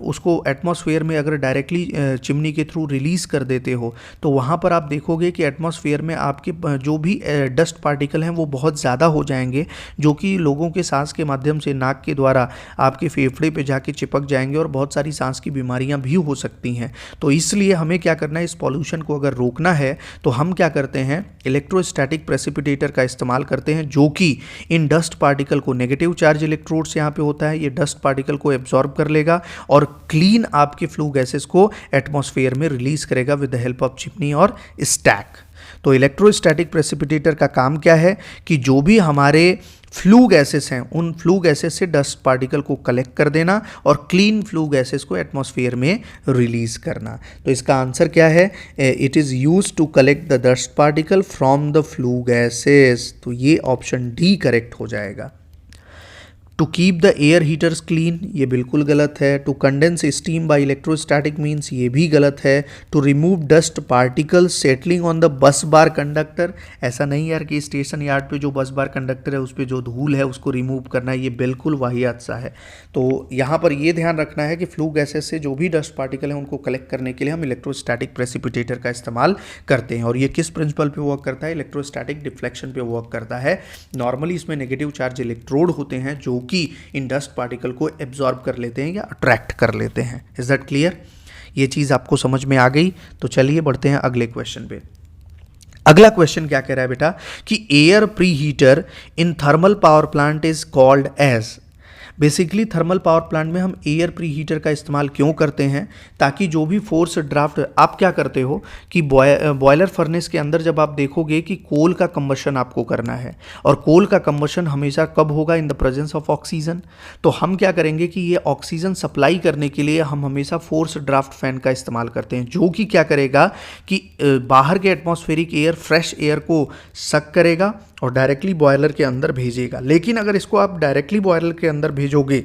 उसको एटमॉस्फेयर में अगर डायरेक्टली चिमनी के थ्रू रिलीज़ कर देते हो तो वहाँ पर आप देखोगे कि एटमॉस्फेयर में आपके जो भी डस्ट पार्टिकल हैं वो बहुत ज़्यादा हो जाएंगे, जो कि लोगों के सांस के माध्यम से नाक के द्वारा आपके फेफड़े पे जाके चिपक जाएंगे और बहुत सारी सांस की बीमारियां भी हो सकती हैं। तो इसलिए हमें क्या करना है, इस पॉल्यूशन को अगर रोकना है तो हम क्या करते हैं, इलेक्ट्रोस्टैटिक प्रेसिपिटेटर का इस्तेमाल करते हैं, जो कि इन डस्ट पार्टिकल को, नेगेटिव चार्ज इलेक्ट्रोड्स यहाँ पे होता है, ये डस्ट पार्टिकल को एब्जॉर्ब कर लेगा और क्लीन आपके फ्लू गैसेस को एटमॉस्फेयर में रिलीज करेगा with the help of chimney और स्टैक। तो इलेक्ट्रोस्टैटिक प्रेसिपिटेटर का काम क्या है कि जो भी हमारे फ्लू गैसेस हैं उन फ्लू गैसेस से डस्ट पार्टिकल को कलेक्ट कर देना और क्लीन फ्लू गैसेस को एटमॉस्फेयर में रिलीज करना। तो इसका आंसर क्या है, it is use to collect the dust particle from the flue gases. तो ये ऑप्शन डी करेक्ट हो जाएगा। To keep the air heaters clean, ये बिल्कुल गलत है। To condense steam by electrostatic means, ये भी गलत है। To remove dust particles settling on the bus bar conductor, ऐसा नहीं यार कि स्टेशन यार्ड पे जो बस बार कंडक्टर है उस पर जो धूल है उसको रिमूव करना है, ये बिल्कुल वाहियात सा है। तो यहाँ पर ये ध्यान रखना है कि फ्लू गैसेस से जो भी डस्ट पार्टिकल हैं उनको कलेक्ट करने के लिए हम इलेक्ट्रोस्टैटिक प्रेसिपिटेटर का इस्तेमाल करते हैं। और ये किस प्रिंसिपल पे वर्क करता है, इलेक्ट्रोस्टैटिक डिफ्लेक्शन पे वर्क करता है। नॉर्मली इसमें नेगेटिव चार्ज इलेक्ट्रोड होते हैं जो कि इन डस्ट पार्टिकल को एब्जॉर्ब कर लेते हैं या अट्रैक्ट कर लेते हैं। Is that clear? ये चीज़ आपको समझ में आ गई? तो चलिए बढ़ते हैं अगले क्वेश्चन पे। अगला क्वेश्चन क्या कह रहा है बेटा कि air pre heater in thermal power plant is called as. Basically thermal power plant में हम एयर प्री हीटर का इस्तेमाल क्यों करते हैं, ताकि जो भी फोर्स ड्राफ्ट, आप क्या करते हो कि बॉयलर फर्नेस के अंदर जब आप देखोगे कि कोल का कंबशन आपको करना है और कोल का कंबशन हमेशा कब होगा, in the presence of oxygen. तो हम क्या करेंगे कि ये ऑक्सीजन सप्लाई करने के लिए हम हमेशा फोर्स ड्राफ्ट फैन का इस्तेमाल करते हैं, जो कि क्या करेगा कि बाहर के एटमॉस्फेरिक एयर, फ्रेश एयर को सक करेगा और डायरेक्टली बॉयलर के अंदर भेजेगा। लेकिन अगर इसको आप डायरेक्टली बॉयलर के अंदर भेजोगे,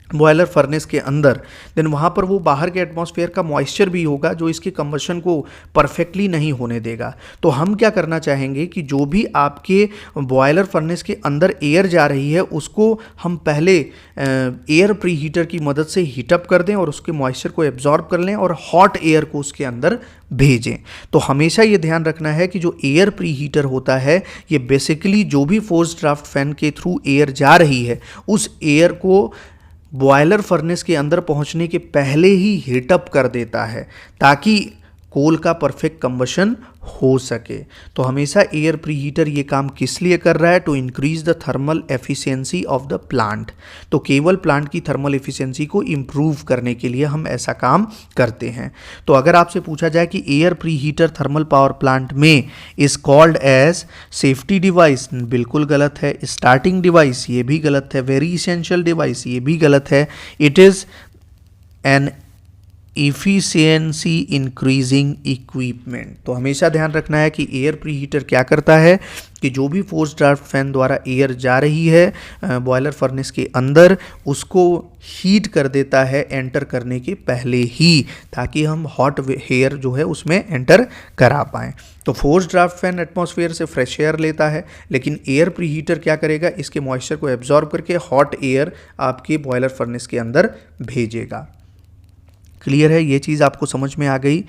बॉयलर फर्नेस के अंदर, देन वहाँ पर वो बाहर के एटमॉस्फेयर का मॉइस्चर भी होगा जो इसके कंबशन को परफेक्टली नहीं होने देगा। तो हम क्या करना चाहेंगे कि जो भी आपके बॉयलर फर्नेस के अंदर एयर जा रही है उसको हम पहले एयर प्री हीटर की मदद से हीटअप कर दें और उसके मॉइस्चर को एब्जॉर्ब कर लें और हॉट एयर को उसके अंदर भेजें। तो हमेशा ये ध्यान रखना है कि जो एयर प्री हीटर होता है ये बेसिकली जो भी फोर्स ड्राफ्ट फैन के थ्रू एयर जा रही है उस एयर को बॉयलर फर्नेस के अंदर पहुंचने के पहले ही हीटअप कर देता है ताकि कोल का परफेक्ट कंबशन हो सके। तो हमेशा एयर प्री हीटर ये काम किस लिए कर रहा है, to increase the thermal efficiency of the plant. तो केवल प्लांट की थर्मल एफिशिएंसी को इम्प्रूव करने के लिए हम ऐसा काम करते हैं। तो अगर आपसे पूछा जाए कि air pre heater thermal power plant में is called as safety device, बिल्कुल गलत है। स्टार्टिंग डिवाइस, ये भी गलत है। वेरी इसेंशियल डिवाइस, ये भी गलत है। It is an efficiency increasing equipment. तो हमेशा ध्यान रखना है कि एयर प्री हीटर क्या करता है कि जो भी फोर्स ड्राफ्ट फैन द्वारा एयर जा रही है बॉयलर फर्नेस के अंदर उसको हीट कर देता है एंटर करने के पहले ही, ताकि हम हॉट एयर जो है उसमें एंटर करा पाएँ। तो फोर्स ड्राफ्ट फैन एटमॉस्फेयर से फ्रेश एयर लेता है, लेकिन एयर प्री हीटर क्या करेगा, इसके मॉइस्चर को एब्जॉर्ब करके हॉट एयर आपके बॉयलर फर्नेस के अंदर भेजेगा। क्लियर है? ये चीज़ आपको समझ में आ गई।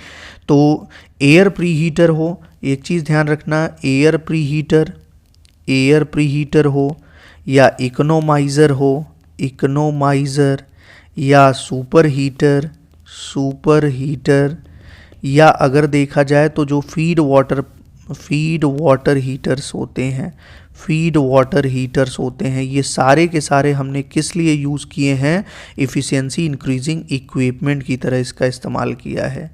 तो एयर प्री हीटर हो, एक चीज़ ध्यान रखना, एयर प्री हीटर हो या इकोनोमाइज़र हो, इकोनोमाइज़र या सुपर हीटर या अगर देखा जाए तो जो फीड वाटर हीटर्स होते हैं, ये सारे के सारे हमने किस लिए यूज़ किए हैं, एफिशिएंसी इंक्रीजिंग इक्विपमेंट की तरह इसका इस्तेमाल किया है।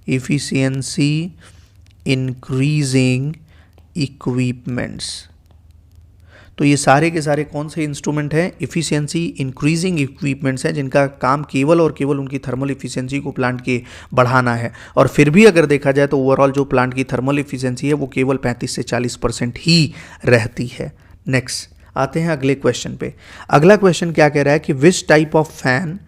Efficiency increasing equipments. तो ये सारे के सारे कौन से इंस्ट्रूमेंट हैं, एफिशिएंसी इंक्रीजिंग इक्विपमेंट्स हैं, जिनका काम केवल और केवल उनकी थर्मल एफिशिएंसी को प्लांट के बढ़ाना है। और फिर भी अगर देखा जाए तो ओवरऑल जो प्लांट की थर्मल एफिशिएंसी है वो केवल 35 से 40% ही रहती है। नेक्स्ट आते हैं अगले क्वेश्चन पे। अगला क्वेश्चन क्या कह रहा है कि which type of fan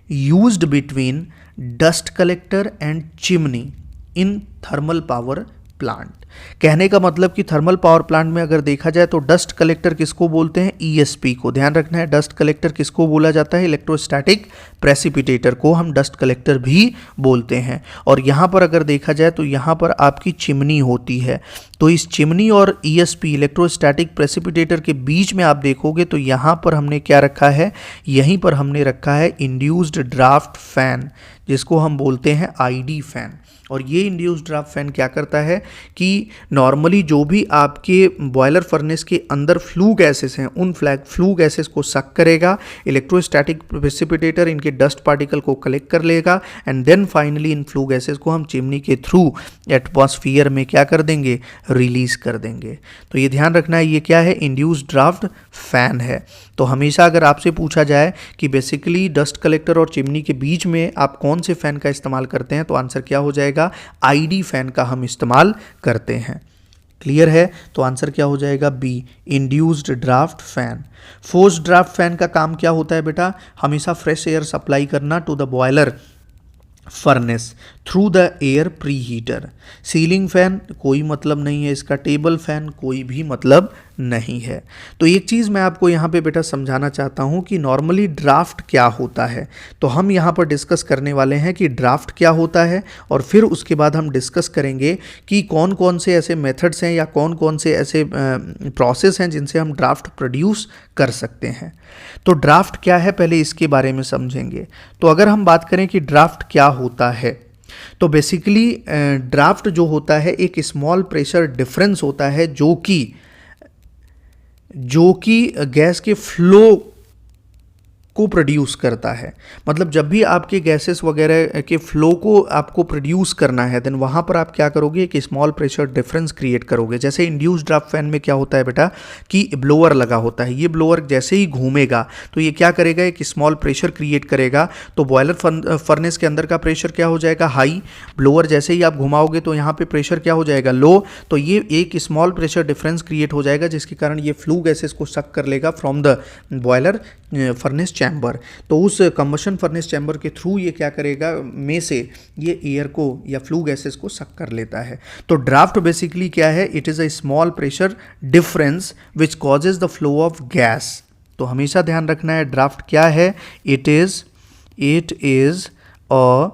used between dust collector and chimney in thermal power plant. कहने का मतलब कि थर्मल पावर प्लांट में अगर देखा जाए तो डस्ट कलेक्टर किसको बोलते हैं, ईएसपी को। ध्यान रखना है, डस्ट कलेक्टर किसको बोला जाता है, इलेक्ट्रोस्टैटिक प्रेसिपिटेटर को हम डस्ट कलेक्टर भी बोलते हैं। और यहाँ पर अगर देखा जाए तो यहाँ पर आपकी चिमनी होती है, तो इस चिमनी और ईएसपी इलेक्ट्रोस्टैटिक प्रेसिपिटेटर के बीच में आप देखोगे तो यहाँ पर हमने क्या रखा है, यहीं पर हमने रखा है इंड्यूस्ड ड्राफ्ट फैन, जिसको हम बोलते हैं आईडी फैन। और ये इंड्यूस्ड ड्राफ्ट फैन क्या करता है कि नॉर्मली जो भी आपके बॉयलर फर्नेस के अंदर फ्लू गैसेस हैं उन फ्लू गैसेस को सक करेगा, इलेक्ट्रोस्टैटिक प्रेसिपिटेटर इनके डस्ट पार्टिकल को कलेक्ट कर लेगा and then finally in flue gases को हम चिमनी के थ्रू एटमॉस्फियर में क्या कर देंगे, रिलीज कर देंगे। तो ये ध्यान रखना है, ये क्या है, इंड्यूस्ड ड्राफ्ट फैन है। तो हमेशा अगर आपसे पूछा जाए कि बेसिकली डस्ट कलेक्टर और चिमनी के बीच में आप कौन से फैन का इस्तेमाल करते हैं, तो आंसर क्या हो जाएगा, आईडी फैन का हम इस्तेमाल करते हैं। क्लियर है, तो आंसर क्या हो जाएगा, B, induced draft fan. Forced draft fan का काम क्या होता है बेटा, हमेशा फ्रेश एयर सप्लाई करना to the boiler furnace through the air pre heater. Ceiling fan कोई मतलब नहीं है इसका, टेबल फैन कोई भी मतलब नहीं है। तो एक चीज़ मैं आपको यहाँ पे बेटा समझाना चाहता हूँ कि नॉर्मली ड्राफ्ट क्या होता है। तो हम यहाँ पर डिस्कस करने वाले हैं कि ड्राफ्ट क्या होता है, और फिर उसके बाद हम डिस्कस करेंगे कि कौन कौन से ऐसे मेथड्स हैं या कौन कौन से ऐसे प्रोसेस हैं जिनसे हम ड्राफ्ट प्रोड्यूस कर सकते हैं। तो ड्राफ्ट क्या है, पहले इसके बारे में समझेंगे। तो अगर हम बात करें कि ड्राफ्ट क्या होता है, तो बेसिकली ड्राफ्ट जो होता है एक स्मॉल प्रेशर डिफरेंस होता है जो कि गैस के फ्लो को प्रोड्यूस करता है। मतलब जब भी आपके गैसेस वगैरह के फ्लो को आपको प्रोड्यूस करना है, देन वहाँ पर आप क्या करोगे, एक स्मॉल प्रेशर डिफरेंस क्रिएट करोगे। जैसे इंड्यूस्ड ड्राफ्ट फैन में क्या होता है बेटा कि ब्लोअर लगा होता है, ये ब्लोअर जैसे ही घूमेगा तो ये क्या करेगा, एक स्मॉल प्रेशर क्रिएट करेगा। तो बॉयलर फर्नेस के अंदर का प्रेशर क्या हो जाएगा, हाई। ब्लोअर जैसे ही आप घुमाओगे तो यहाँ पे प्रेशर क्या हो जाएगा, लो। तो ये एक स्मॉल प्रेशर डिफरेंस क्रिएट हो जाएगा, जिसके कारण ये फ्लू गैसेस को सक कर लेगा from the boiler furnace chamber. तो उस कंबशन फर्नेस चैम्बर के थ्रू ये क्या करेगा, में से ये एयर को या फ्लू गैसेस को सक कर लेता है। तो ड्राफ्ट बेसिकली क्या है, it is a small pressure difference which causes the flow of gas. तो हमेशा ध्यान रखना है ड्राफ्ट क्या है, इट इज अ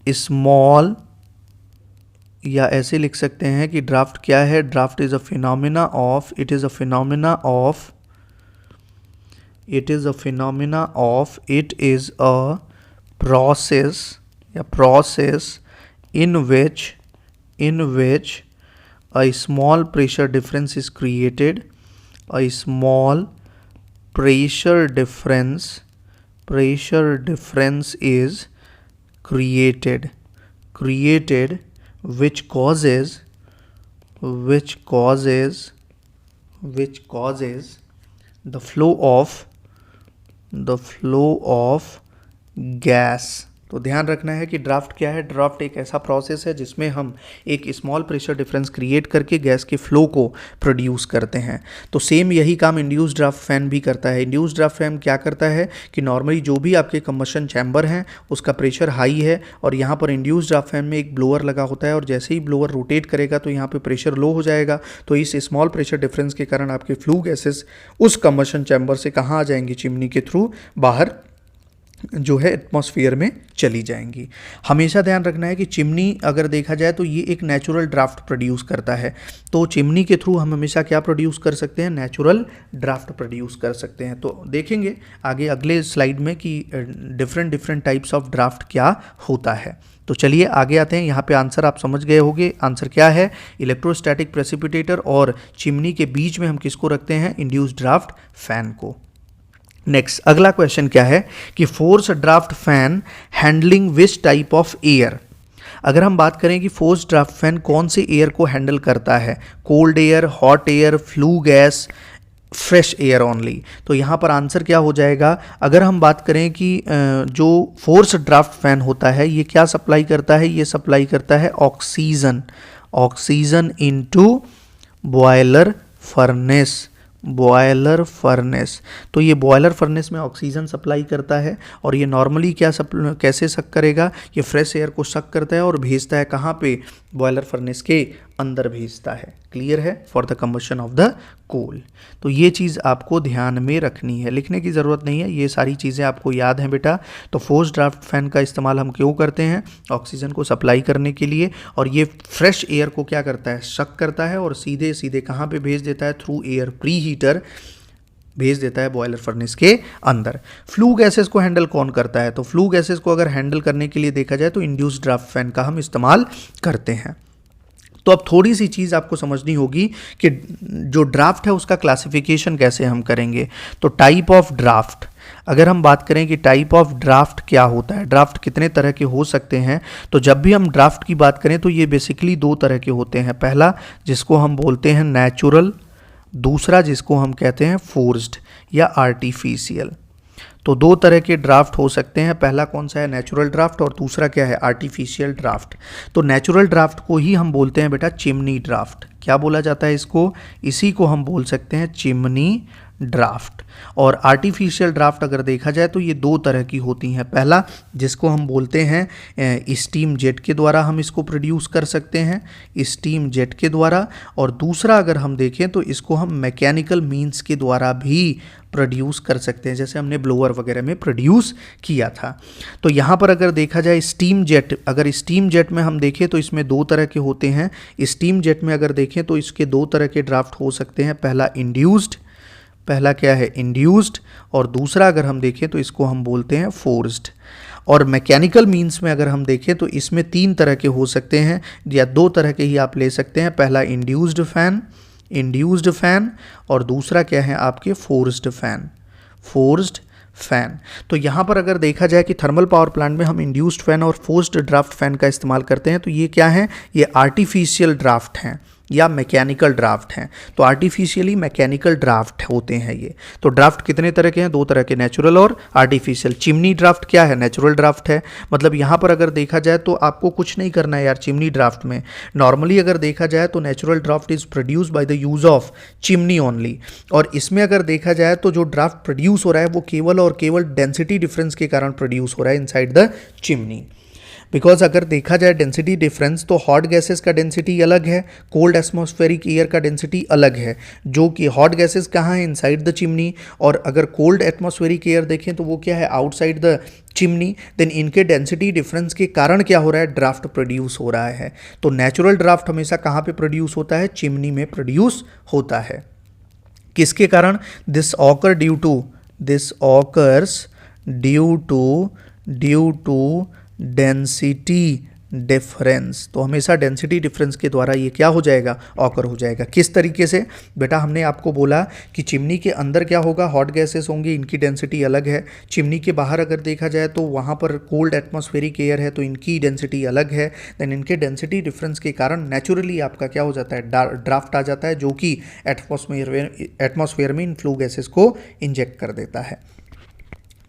स्मॉल, या ऐसे लिख सकते हैं कि ड्राफ्ट क्या है, draft is a phenomena of process in which a small pressure difference is created, a small pressure difference is created which causes the flow of gas। तो ध्यान रखना है कि ड्राफ्ट क्या है, ड्राफ्ट एक ऐसा प्रोसेस है जिसमें हम एक स्मॉल प्रेशर डिफरेंस क्रिएट करके गैस के फ्लो को प्रोड्यूस करते हैं। तो सेम यही काम इंड्यूस्ड ड्राफ्ट फैन भी करता है। इंड्यूस्ड ड्राफ्ट फैन क्या करता है कि नॉर्मली जो भी आपके कंबशन चैम्बर हैं उसका प्रेशर हाई है, और यहाँ पर इंड्यूस्ड ड्राफ्ट फैन में एक ब्लोअर लगा होता है, और जैसे ही ब्लोअर रोटेट करेगा तो यहाँ पर प्रेशर लो हो जाएगा। तो इस स्मॉल प्रेशर डिफरेंस के कारण आपके फ्लू गैसेस उस कंबशन चैम्बर से कहाँ आ जाएंगी, चिमनी के थ्रू बाहर जो है एटमॉस्फेयर में चली जाएंगी। हमेशा ध्यान रखना है कि चिमनी अगर देखा जाए तो ये एक नेचुरल ड्राफ्ट प्रोड्यूस करता है। तो चिमनी के थ्रू हम हमेशा क्या प्रोड्यूस कर सकते हैं, नेचुरल ड्राफ्ट प्रोड्यूस कर सकते हैं। तो देखेंगे आगे अगले स्लाइड में कि डिफरेंट टाइप्स ऑफ ड्राफ्ट क्या होता है। तो चलिए आगे आते हैं। यहाँ पे आंसर आप समझ गए होंगे, आंसर क्या है, इलेक्ट्रोस्टैटिक प्रेसिपिटेटर और चिमनी के बीच में हम किसको रखते हैं, इंड्यूस्ड ड्राफ्ट फैन को। नेक्स्ट अगला क्वेश्चन क्या है कि force draft fan handling which type of air. अगर हम बात करें कि फोर्स ड्राफ्ट फैन कौन से एयर को हैंडल करता है, cold air, hot air, flue gas, fresh air only. तो यहाँ पर आंसर क्या हो जाएगा, अगर हम बात करें कि जो फोर्स ड्राफ्ट फैन होता है ये क्या सप्लाई करता है, ये सप्लाई करता है oxygen oxygen into boiler furnace, boiler furnace. तो ये बॉयलर फर्नेस में ऑक्सीजन सप्लाई करता है और ये नॉर्मली कैसे सक करेगा, ये फ्रेश एयर को सक करता है और भेजता है कहाँ पे, बॉयलर फर्नेस के अंदर भेजता है। क्लियर है, for the combustion of the coal. तो ये चीज़ आपको ध्यान में रखनी है, लिखने की ज़रूरत नहीं है, ये सारी चीज़ें आपको याद हैं बेटा। तो फोर्स्ड ड्राफ्ट फैन का इस्तेमाल हम क्यों करते हैं, ऑक्सीजन को सप्लाई करने के लिए, और ये फ्रेश एयर को क्या करता है, शक करता है और सीधे सीधे कहाँ पे भेज देता है, थ्रू एयर प्री हीटर भेज देता है बॉयलर फर्नेस के अंदर। फ्लू गैसेस को हैंडल कौन करता है, तो फ्लू गैसेस को अगर हैंडल करने के लिए देखा जाए तो इंड्यूस्ड ड्राफ्ट फैन का हम इस्तेमाल करते हैं। तो अब थोड़ी सी चीज़ आपको समझनी होगी कि जो ड्राफ्ट है उसका क्लासिफिकेशन कैसे हम करेंगे। तो टाइप ऑफ ड्राफ्ट, अगर हम बात करें कि टाइप ऑफ ड्राफ्ट क्या होता है, ड्राफ्ट कितने तरह के हो सकते हैं, तो जब भी हम ड्राफ्ट की बात करें तो ये बेसिकली दो तरह के होते हैं। पहला जिसको हम बोलते हैं नेचुरल, दूसरा जिसको हम कहते हैं फोर्स्ड या आर्टिफिशियल। तो दो तरह के ड्राफ्ट हो सकते हैं, पहला कौन सा है, नेचुरल ड्राफ्ट, और दूसरा क्या है, आर्टिफिशियल ड्राफ्ट। तो नेचुरल ड्राफ्ट को ही हम बोलते हैं बेटा चिमनी ड्राफ्ट। क्या बोला जाता है इसको, इसी को हम बोल सकते हैं चिमनी ड्राफ्ट। और आर्टिफिशियल ड्राफ्ट अगर देखा जाए तो ये दो तरह की होती हैं। पहला जिसको हम बोलते हैं स्टीम जेट के द्वारा हम इसको प्रोड्यूस कर सकते हैं, स्टीम जेट के द्वारा, और दूसरा अगर हम देखें तो इसको हम मैकेनिकल मींस के द्वारा भी प्रोड्यूस कर सकते हैं, जैसे हमने ब्लोअर वगैरह में प्रोड्यूस किया था। तो यहाँ पर अगर देखा जाए स्टीम जेट, अगर स्टीम जेट में हम देखें तो इसमें दो तरह के होते हैं। स्टीम जेट में अगर देखें तो इसके दो तरह के ड्राफ्ट हो सकते हैं, पहला इंड्यूस्ड, पहला क्या है इंड्यूस्ड, और दूसरा अगर हम देखें तो इसको हम बोलते हैं फोर्स्ड। और मैकेनिकल मींस में अगर हम देखें तो इसमें तीन तरह के हो सकते हैं, या दो तरह के ही आप ले सकते हैं। पहला इंड्यूस्ड फैन, और दूसरा क्या है आपके फोर्स्ड फैन। तो यहाँ पर अगर देखा जाए कि थर्मल पावर प्लांट में हम इंड्यूस्ड फैन और फोर्स्ड ड्राफ्ट फैन का इस्तेमाल करते हैं, तो ये क्या है, ये आर्टिफिशियल ड्राफ्ट हैं या मैकेनिकल ड्राफ्ट हैं। तो आर्टिफिशियली मैकेनिकल ड्राफ्ट होते हैं ये। तो ड्राफ्ट कितने तरह के हैं, दो तरह के, नेचुरल और आर्टिफिशियल। चिमनी ड्राफ्ट क्या है, नेचुरल ड्राफ्ट है। मतलब यहाँ पर अगर देखा जाए तो आपको कुछ नहीं करना है यार चिमनी ड्राफ्ट में। नॉर्मली अगर देखा जाए तो natural draft is produce by the use of chimney only, और इसमें अगर देखा जाए तो जो ड्राफ्ट प्रोड्यूस हो रहा है वो केवल और केवल डेंसिटी डिफरेंस के कारण प्रोड्यूस हो रहा है इनसाइड द चिमनी। बिकॉज अगर देखा जाए डेंसिटी डिफरेंस, तो हॉट गैसेस का डेंसिटी अलग है, कोल्ड एटमॉस्फेरिक एयर का डेंसिटी अलग है। जो कि हॉट गैसेस कहाँ है, इनसाइड द चिमनी, और अगर कोल्ड एटमॉस्फेरिक एयर देखें तो वो क्या है, आउटसाइड द चिमनी। देन इनके डेंसिटी डिफरेंस के कारण क्या हो रहा है, ड्राफ्ट प्रोड्यूस हो रहा है। तो नेचुरल ड्राफ्ट हमेशा कहाँ पे प्रोड्यूस होता है, चिमनी में प्रोड्यूस होता है। किसके कारण, this occurs due to density difference. तो हमेशा डेंसिटी डिफरेंस के द्वारा ये क्या हो जाएगा, ऑकर हो जाएगा। किस तरीके से बेटा, हमने आपको बोला कि चिमनी के अंदर क्या होगा, हॉट गैसेस होंगी, इनकी डेंसिटी अलग है। चिमनी के बाहर अगर देखा जाए तो वहाँ पर कोल्ड एटमॉस्फेरिक एयर है, तो इनकी डेंसिटी अलग है। देन इनके डेंसिटी डिफरेंस के कारण नेचुरली आपका क्या हो जाता है, ड्राफ्ट आ जाता है, जो कि एटमॉस्फेयर में इन फ्लू गैसेस को इंजेक्ट कर देता है।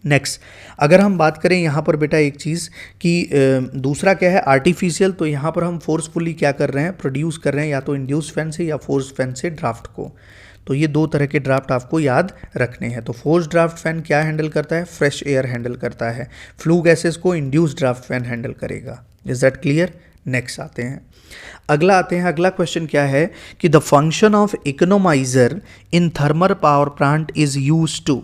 नेक्स्ट अगर हम बात करें यहाँ पर बेटा एक चीज़ कि दूसरा क्या है, आर्टिफिशियल। तो यहाँ पर हम फोर्सफुली क्या कर रहे हैं, प्रोड्यूस कर रहे हैं या तो इंड्यूस्ड फैन से या फोर्स फैन से ड्राफ्ट को। तो ये दो तरह के ड्राफ्ट आपको याद रखने हैं। तो फोर्स ड्राफ्ट फैन क्या हैंडल करता है, फ्रेश एयर हैंडल करता है। फ्लू गैसेस को इंड्यूस्ड ड्राफ्ट फैन हैंडल करेगा। Is that clear. नेक्स्ट आते हैं, अगला क्वेश्चन क्या है कि the function of economizer in thermal power plant is use to.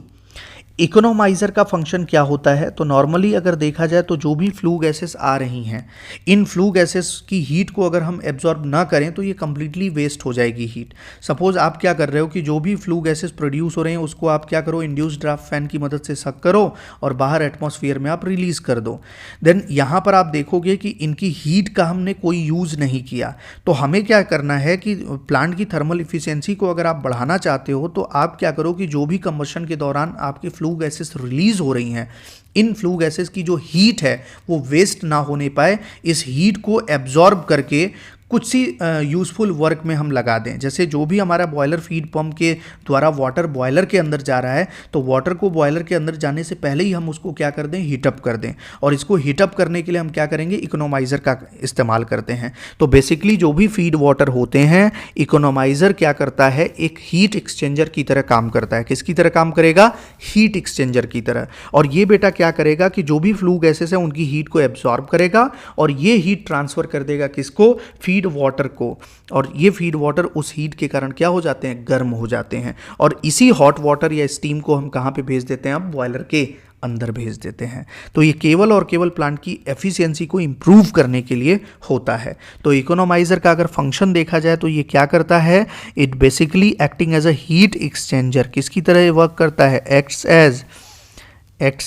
Economizer का फंक्शन क्या होता है, तो नॉर्मली अगर देखा जाए तो जो भी फ्लू गैसेस आ रही हैं, इन फ्लू गैसेस की हीट को अगर हम एब्जॉर्ब ना करें तो ये कम्प्लीटली वेस्ट हो जाएगी हीट। सपोज आप क्या कर रहे हो कि जो भी फ्लू गैसेस प्रोड्यूस हो रहे हैं उसको आप क्या करो, इंड्यूस्ड ड्राफ्ट फैन की मदद से सक करो और बाहर एटमॉस्फेयर में आप रिलीज़ कर दो। देन यहाँ पर आप देखोगे कि इनकी हीट का हमने कोई यूज़ नहीं किया। तो हमें क्या करना है कि प्लांट की थर्मल इफिशियंसी को अगर आप बढ़ाना चाहते हो तो आप क्या करो कि जो भी कंबशन के दौरान आपके फ्लू गैसेस रिलीज हो रही हैं, इन फ्लू गैसेस की जो हीट है वो वेस्ट ना होने पाए, इस हीट को एब्जॉर्ब करके कुछ सी यूज़फुल वर्क में हम लगा दें। जैसे जो भी हमारा बॉयलर फीड पंप के द्वारा वाटर बॉयलर के अंदर जा रहा है, तो वाटर को बॉयलर के अंदर जाने से पहले ही हम उसको क्या कर दें, हीटअप कर दें। और इसको हीटअप करने के लिए हम क्या करेंगे, इकोनोमाइज़र का इस्तेमाल करते हैं। तो बेसिकली जो भी फीड वाटर होते हैं, इकोनोमाइज़र क्या करता है, एक हीट एक्सचेंजर की तरह काम करता है। किसकी तरह काम करेगा, हीट एक्सचेंजर की तरह। और ये बेटा क्या करेगा कि जो भी फ्लू गैसेस है उनकी हीट को एब्जॉर्ब करेगा और ये हीट ट्रांसफर कर देगा किसको, फीड वाटर को। और ये फीड वाटर उस हीट के कारण क्या हो जाते हैं, गर्म हो जाते हैं। और इसी हॉट वाटर या स्टीम को हम कहाँ पे भेज देते हैं, अब बॉयलर के अंदर भेज देते हैं। तो ये केवल और केवल प्लांट की एफिशिएंसी को इंप्रूव करने के लिए होता है। तो इकोनोमाइजर का अगर फंक्शन देखा जाए तो ये क्या करता है, it basically acting as a heat exchanger. किसकी तरह वर्क करता है, एक्ट्स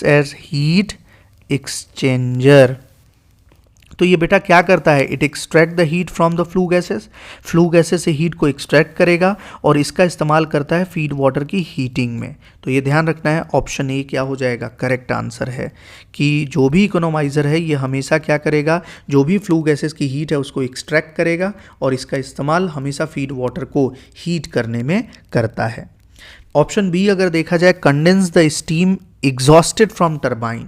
एज हीट एक्सचेंजर। तो ये बेटा क्या करता है, it extract the heat from the flue gases. Flu gases से हीट को एक्सट्रैक्ट करेगा और इसका इस्तेमाल करता है फीड वाटर की हीटिंग में। तो ये ध्यान रखना है, ऑप्शन ए क्या हो जाएगा, करेक्ट आंसर है कि जो भी इकोनोमाइज़र है ये हमेशा क्या करेगा, जो भी फ्लू गैसेस की हीट है उसको एक्सट्रैक्ट करेगा और इसका इस्तेमाल हमेशा फीड वाटर को हीट करने में करता है। ऑप्शन बी अगर देखा जाए, condense the steam exhausted from turbine.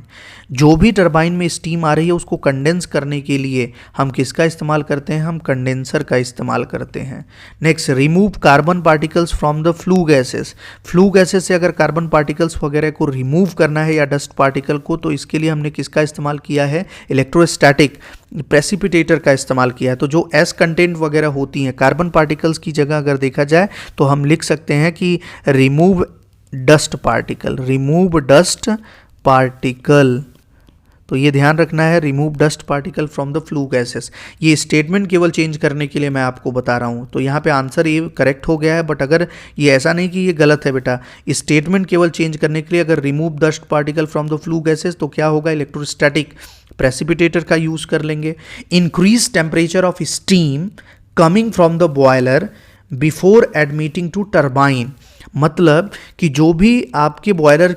जो भी टरबाइन में स्टीम आ रही है उसको कंडेंस करने के लिए हम किसका इस्तेमाल करते हैं, हम कंडेंसर का इस्तेमाल करते हैं। Next, remove carbon particles from the flue gases. Flu gases से अगर कार्बन पार्टिकल्स वगैरह को रिमूव करना है या डस्ट पार्टिकल को, तो इसके लिए हमने किसका इस्तेमाल किया है, इलेक्ट्रोस्टैटिक प्रेसिपिटेटर का इस्तेमाल किया है। तो जो एस कंटेंट वगैरह होती हैं कार्बन पार्टिकल्स की जगह अगर देखा जाए तो हम लिख सकते हैं कि remove dust particle, remove dust particle. तो ये ध्यान रखना है, remove dust particle from the flue gases. ये स्टेटमेंट केवल चेंज करने के लिए मैं आपको बता रहा हूँ। तो यहाँ पे आंसर ये करेक्ट हो गया है, बट अगर ये ऐसा नहीं कि ये गलत है बेटा, स्टेटमेंट केवल चेंज करने के लिए अगर remove dust particle from the flue gases तो क्या होगा, इलेक्ट्रोस्टैटिक प्रेसिपिटेटर का यूज़ कर लेंगे। Increase temperature of steam coming from the boiler before admitting to turbine. मतलब कि जो भी आपके बॉयलर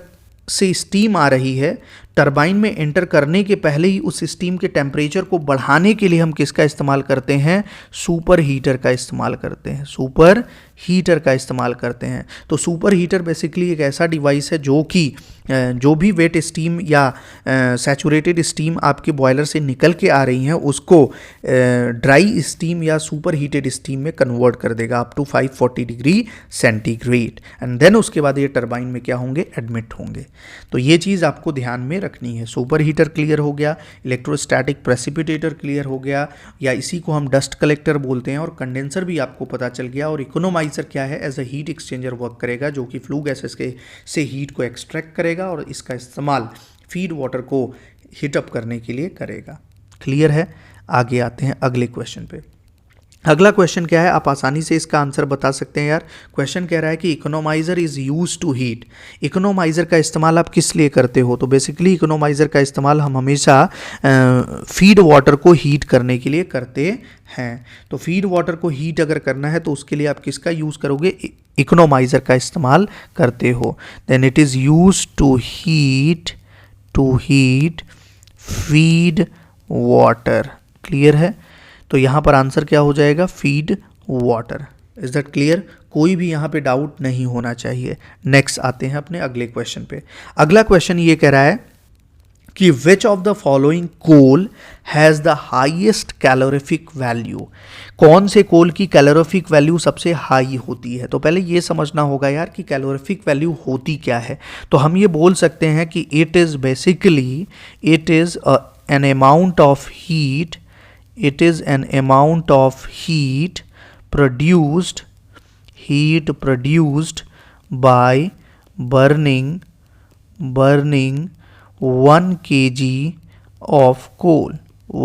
से स्टीम आ रही है, टरबाइन में एंटर करने के पहले ही उस स्टीम के टेम्परेचर को बढ़ाने के लिए हम किसका इस्तेमाल करते हैं, सुपर हीटर का इस्तेमाल करते हैं, सुपर हीटर का इस्तेमाल करते हैं। तो सुपर हीटर बेसिकली एक ऐसा डिवाइस है जो कि जो भी वेट स्टीम या सैचुरेटेड स्टीम आपके बॉयलर से निकल के आ रही हैं उसको ड्राई स्टीम या सुपर हीटेड स्टीम में कन्वर्ट कर देगा up to 540 degree centigrade, and then उसके बाद ये टरबाइन में क्या होंगे, एडमिट होंगे। तो ये चीज़ आपको ध्यान में रखनी है। सुपर हीटर क्लियर हो गया, इलेक्ट्रोस्टैटिक प्रेसिपिटेटर क्लियर हो गया, या इसी को हम डस्ट कलेक्टर बोलते हैं, और कंडेंसर भी आपको पता चल गया। और इकोनोमाइजर क्या है, as a heat exchanger work करेगा जो कि फ्लू गैसेस के से हीट को एक्सट्रैक्ट करेगा और इसका इस्तेमाल फीड वाटर को हीटअप करने के लिए करेगा। क्लियर है। आगे आते हैं अगले क्वेश्चन पे। अगला क्वेश्चन क्या है, आप आसानी से इसका आंसर बता सकते हैं यार। क्वेश्चन कह रहा है कि economizer is use to heat. Economizer का इस्तेमाल आप किस लिए करते हो, तो बेसिकली इकोनोमाइजर का इस्तेमाल हम हमेशा फीड वाटर को हीट करने के लिए करते हैं। तो फीड वाटर को हीट अगर करना है तो उसके लिए आप किसका यूज़ करोगे, इकोनोमाइजर का इस्तेमाल करते हो। Then it is use to heat feed water. Clear है। तो यहाँ पर आंसर क्या हो जाएगा, feed water. Is that clear. कोई भी यहाँ पे डाउट नहीं होना चाहिए। नेक्स्ट आते हैं अपने अगले क्वेश्चन पे। अगला क्वेश्चन ये कह रहा है कि which of the following coal has the highest calorific value. कौन से कोल की कैलोरीफिक वैल्यू सबसे हाई होती है। तो पहले ये समझना होगा यार कि कैलोरीफिक वैल्यू होती क्या है। तो हम ये बोल सकते हैं कि it is basically an amount of heat, it is an amount of heat produced by burning 1 kg of coal,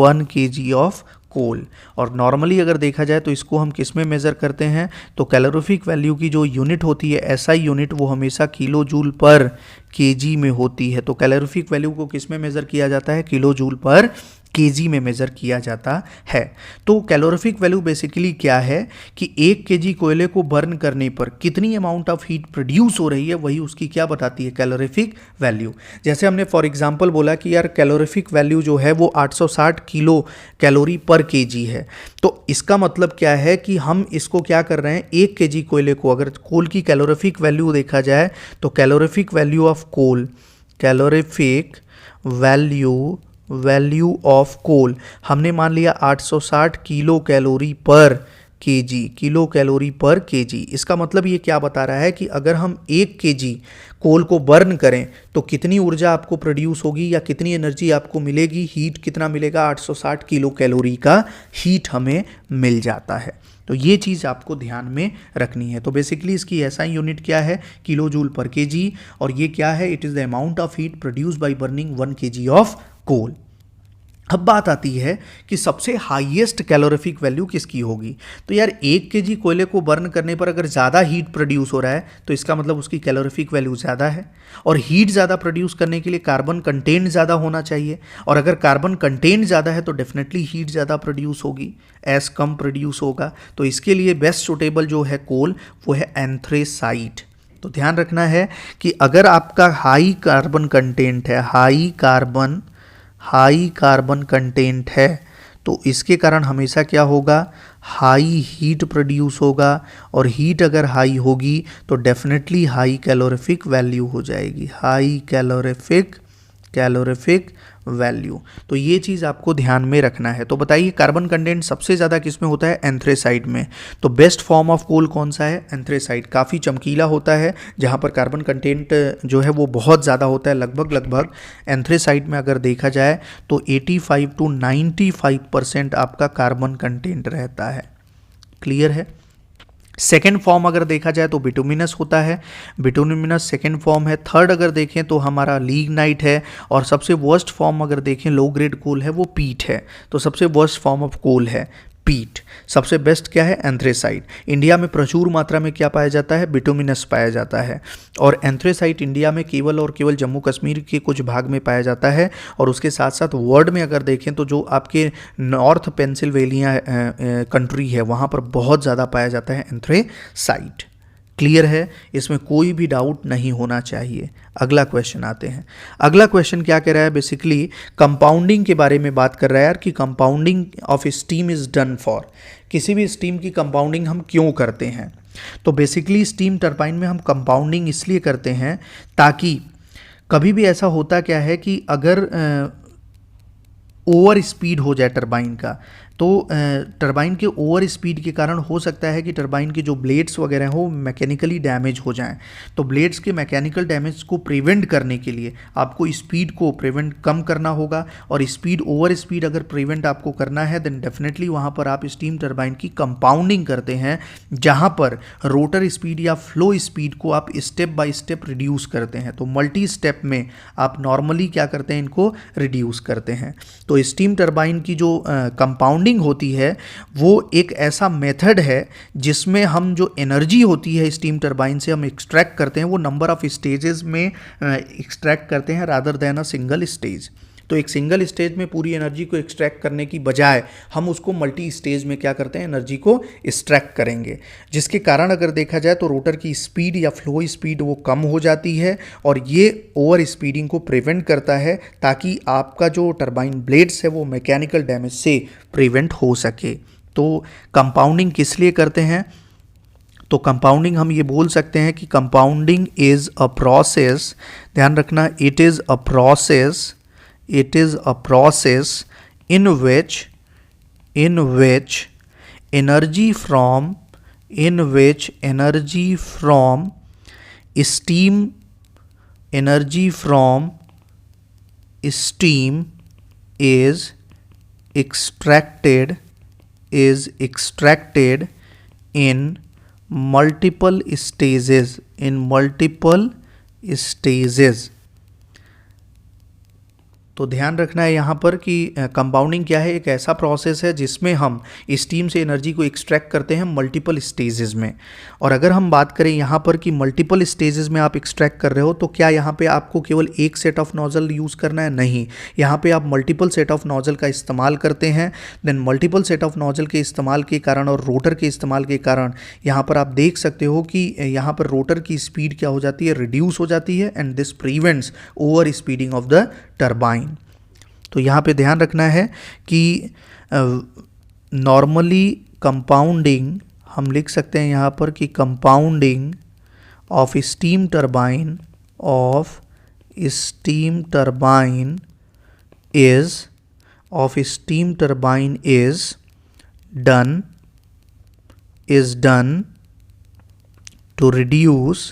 1 kg of कोल। और नॉर्मली अगर देखा जाए तो इसको हम किस में मेज़र करते हैं, तो कैलोरीफिक वैल्यू की जो यूनिट होती है एसआई यूनिट, वो हमेशा किलो जूल पर केजी में होती है। तो कैलोरीफिक वैल्यू को किस में मेज़र किया जाता है, किलो जूल पर केजी में मेज़र किया जाता है। तो कैलोरीफिक वैल्यू बेसिकली क्या है कि 1 केजी कोयले को बर्न करने पर कितनी अमाउंट ऑफ हीट प्रोड्यूस हो रही है, वही उसकी क्या बताती है, कैलोरीफिक वैल्यू। जैसे हमने फॉर एग्जांपल बोला कि यार कैलोरीफिक वैल्यू जो है वो 860 किलो कैलोरी पर केजी है, तो इसका मतलब क्या है कि हम इसको क्या कर रहे हैं, 1 केजी कोयले को अगर कोल की कैलोरीफिक वैल्यू देखा जाए तो calorific value of coal, calorific value of coal हमने मान लिया 860 kilo calorie per kg, kilo calorie per kg. इसका मतलब ये क्या बता रहा है कि अगर हम 1 केजी कोल को बर्न करें तो कितनी ऊर्जा आपको प्रोड्यूस होगी या कितनी एनर्जी आपको मिलेगी, हीट कितना मिलेगा, 860 किलो कैलोरी का हीट हमें मिल जाता है। तो ये चीज़ आपको ध्यान में रखनी है। तो बेसिकली इसकी एसआई यूनिट क्या है, किलो जूल पर केजी, और ये क्या है, it is the amount of heat produce by burning 1 kg of coal. अब बात आती है कि सबसे हाईएस्ट कैलोरीफिक वैल्यू किसकी होगी। तो यार 1 केजी कोयले को बर्न करने पर अगर ज़्यादा हीट प्रोड्यूस हो रहा है तो इसका मतलब उसकी कैलोरीफिक वैल्यू ज़्यादा है, और हीट ज़्यादा प्रोड्यूस करने के लिए कार्बन कंटेंट ज़्यादा होना चाहिए, और अगर कार्बन कंटेंट ज़्यादा है तो डेफिनेटली हीट ज़्यादा प्रोड्यूस होगी, एस कम प्रोड्यूस होगा। तो इसके लिए बेस्ट सुटेबल जो है कोल वो है एंथ्रेसाइट। तो ध्यान रखना है कि अगर आपका हाई कार्बन कंटेंट है, हाई कार्बन कंटेंट है, तो इसके कारण हमेशा क्या होगा, हाई हीट प्रोड्यूस होगा, और हीट अगर हाई होगी तो डेफिनेटली हाई कैलोरीफिक वैल्यू हो जाएगी, हाई कैलोरीफिक वैल्यू। तो ये चीज़ आपको ध्यान में रखना है। तो बताइए कार्बन कंटेंट सबसे ज़्यादा किस में होता है, एंथ्रेसाइट में। तो बेस्ट फॉर्म ऑफ कोल कौन सा है, एंथ्रेसाइट। काफ़ी चमकीला होता है, जहाँ पर कार्बन कंटेंट जो है वो बहुत ज़्यादा होता है, लगभग एंथ्रेसाइट में अगर देखा जाए तो 85 to 95% आपका कार्बन कंटेंट रहता है। क्लियर है। सेकेंड फॉर्म अगर देखा जाए तो बिटुमिनस होता है, बिटुमिनस सेकेंड फॉर्म है। थर्ड अगर देखें तो हमारा लिग्नाइट है, और सबसे वर्स्ट फॉर्म अगर देखें लो ग्रेड कोल है वो पीट है। तो सबसे वर्स्ट फॉर्म ऑफ कोल है पीट। सबसे बेस्ट क्या है, एंथ्रेसाइट। इंडिया में प्रचुर मात्रा में क्या पाया जाता है, बिटुमिनस पाया जाता है, और एंथ्रेसाइट इंडिया में केवल और केवल जम्मू कश्मीर के कुछ भाग में पाया जाता है। और उसके साथ साथ वर्ल्ड में अगर देखें तो जो आपके नॉर्थ पेंसिल्वेनिया कंट्री है वहाँ पर बहुत ज़्यादा पाया जाता है एंथ्रेसाइट। क्लियर है, इसमें कोई भी डाउट नहीं होना चाहिए। अगला क्वेश्चन आते हैं। अगला क्वेश्चन क्या कह रहा है, बेसिकली कंपाउंडिंग के बारे में बात कर रहा है यार, कि compounding of steam is done for, किसी भी स्टीम की कंपाउंडिंग हम क्यों करते हैं। तो बेसिकली स्टीम टरबाइन में हम कंपाउंडिंग इसलिए करते हैं ताकि कभी भी ऐसा होता क्या है कि अगर ओवर स्पीड हो जाए टरबाइन का, तो टरबाइन के ओवर स्पीड के कारण हो सकता है कि टरबाइन के जो ब्लेड्स वगैरह हो मैकेनिकली डैमेज हो जाएं। तो ब्लेड्स के मैकेनिकल डैमेज को प्रिवेंट करने के लिए आपको स्पीड को प्रिवेंट कम करना होगा, और स्पीड ओवर स्पीड अगर प्रिवेंट आपको करना है देन डेफिनेटली वहाँ पर आप स्टीम टरबाइन की कंपाउंडिंग करते हैं, जहाँ पर रोटर स्पीड या फ्लो स्पीड को आप स्टेप बाय स्टेप रिड्यूस करते हैं। तो मल्टी स्टेप में आप नॉर्मली क्या करते हैं, इनको रिड्यूस करते हैं। तो स्टीम टरबाइन की जो कंपाउंडिंग होती है वो एक ऐसा मेथड है जिसमें हम जो एनर्जी होती है स्टीम टरबाइन से हम एक्सट्रैक्ट करते हैं, वो नंबर ऑफ स्टेजेस में एक्सट्रैक्ट करते हैं rather than a single stage. तो एक सिंगल स्टेज में पूरी एनर्जी को एक्सट्रैक्ट करने की बजाय हम उसको मल्टी स्टेज में क्या करते हैं, एनर्जी को एक्सट्रैक्ट करेंगे, जिसके कारण अगर देखा जाए तो रोटर की स्पीड या फ्लो स्पीड वो कम हो जाती है, और ये ओवर स्पीडिंग को प्रिवेंट करता है ताकि आपका जो टरबाइन ब्लेड्स है वो मैकेनिकल डैमेज से प्रिवेंट हो सके। तो कंपाउंडिंग किस लिए करते हैं, तो कंपाउंडिंग हम ये बोल सकते हैं कि कंपाउंडिंग इज़ अ प्रोसेस, ध्यान रखना, it is a process in which energy from steam is extracted in multiple stages तो ध्यान रखना है यहाँ पर कि कंपाउंडिंग क्या है, एक ऐसा प्रोसेस है जिसमें हम स्टीम से एनर्जी को एक्सट्रैक्ट करते हैं मल्टीपल स्टेजेस में। और अगर हम बात करें यहाँ पर कि मल्टीपल स्टेजेस में आप एक्सट्रैक्ट कर रहे हो, तो क्या यहाँ पे आपको केवल एक सेट ऑफ नोजल यूज़ करना है? नहीं, यहाँ पे आप मल्टीपल सेट ऑफ नोजल का इस्तेमाल करते हैं। Then multiple set of nozzle के इस्तेमाल के कारण और रोटर के इस्तेमाल के कारण यहाँ पर आप देख सकते हो कि यहाँ पर रोटर की स्पीड क्या हो जाती है, रिड्यूस हो जाती है, and this prevents over speeding of the turbine. तो यहाँ पे ध्यान रखना है कि नॉर्मली कंपाउंडिंग हम लिख सकते हैं यहाँ पर कि compounding of steam turbine is done to reduce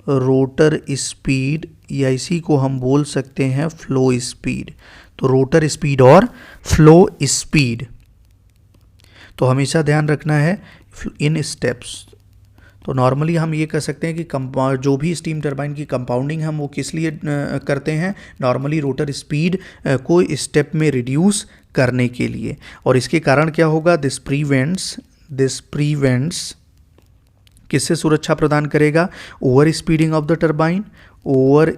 rotor speed या इसी को हम बोल सकते हैं फ्लो स्पीड। तो रोटर स्पीड और फ्लो स्पीड, तो हमेशा ध्यान रखना है इन स्टेप्स। तो नॉर्मली हम ये कह सकते हैं कि जो भी स्टीम टरबाइन की कंपाउंडिंग हम वो किस लिए करते हैं, नॉर्मली रोटर स्पीड को स्टेप में रिड्यूस करने के लिए। और इसके कारण क्या होगा, दिस प्रीवेंट्स किससे सुरक्षा प्रदान करेगा, over speeding of the turbine, over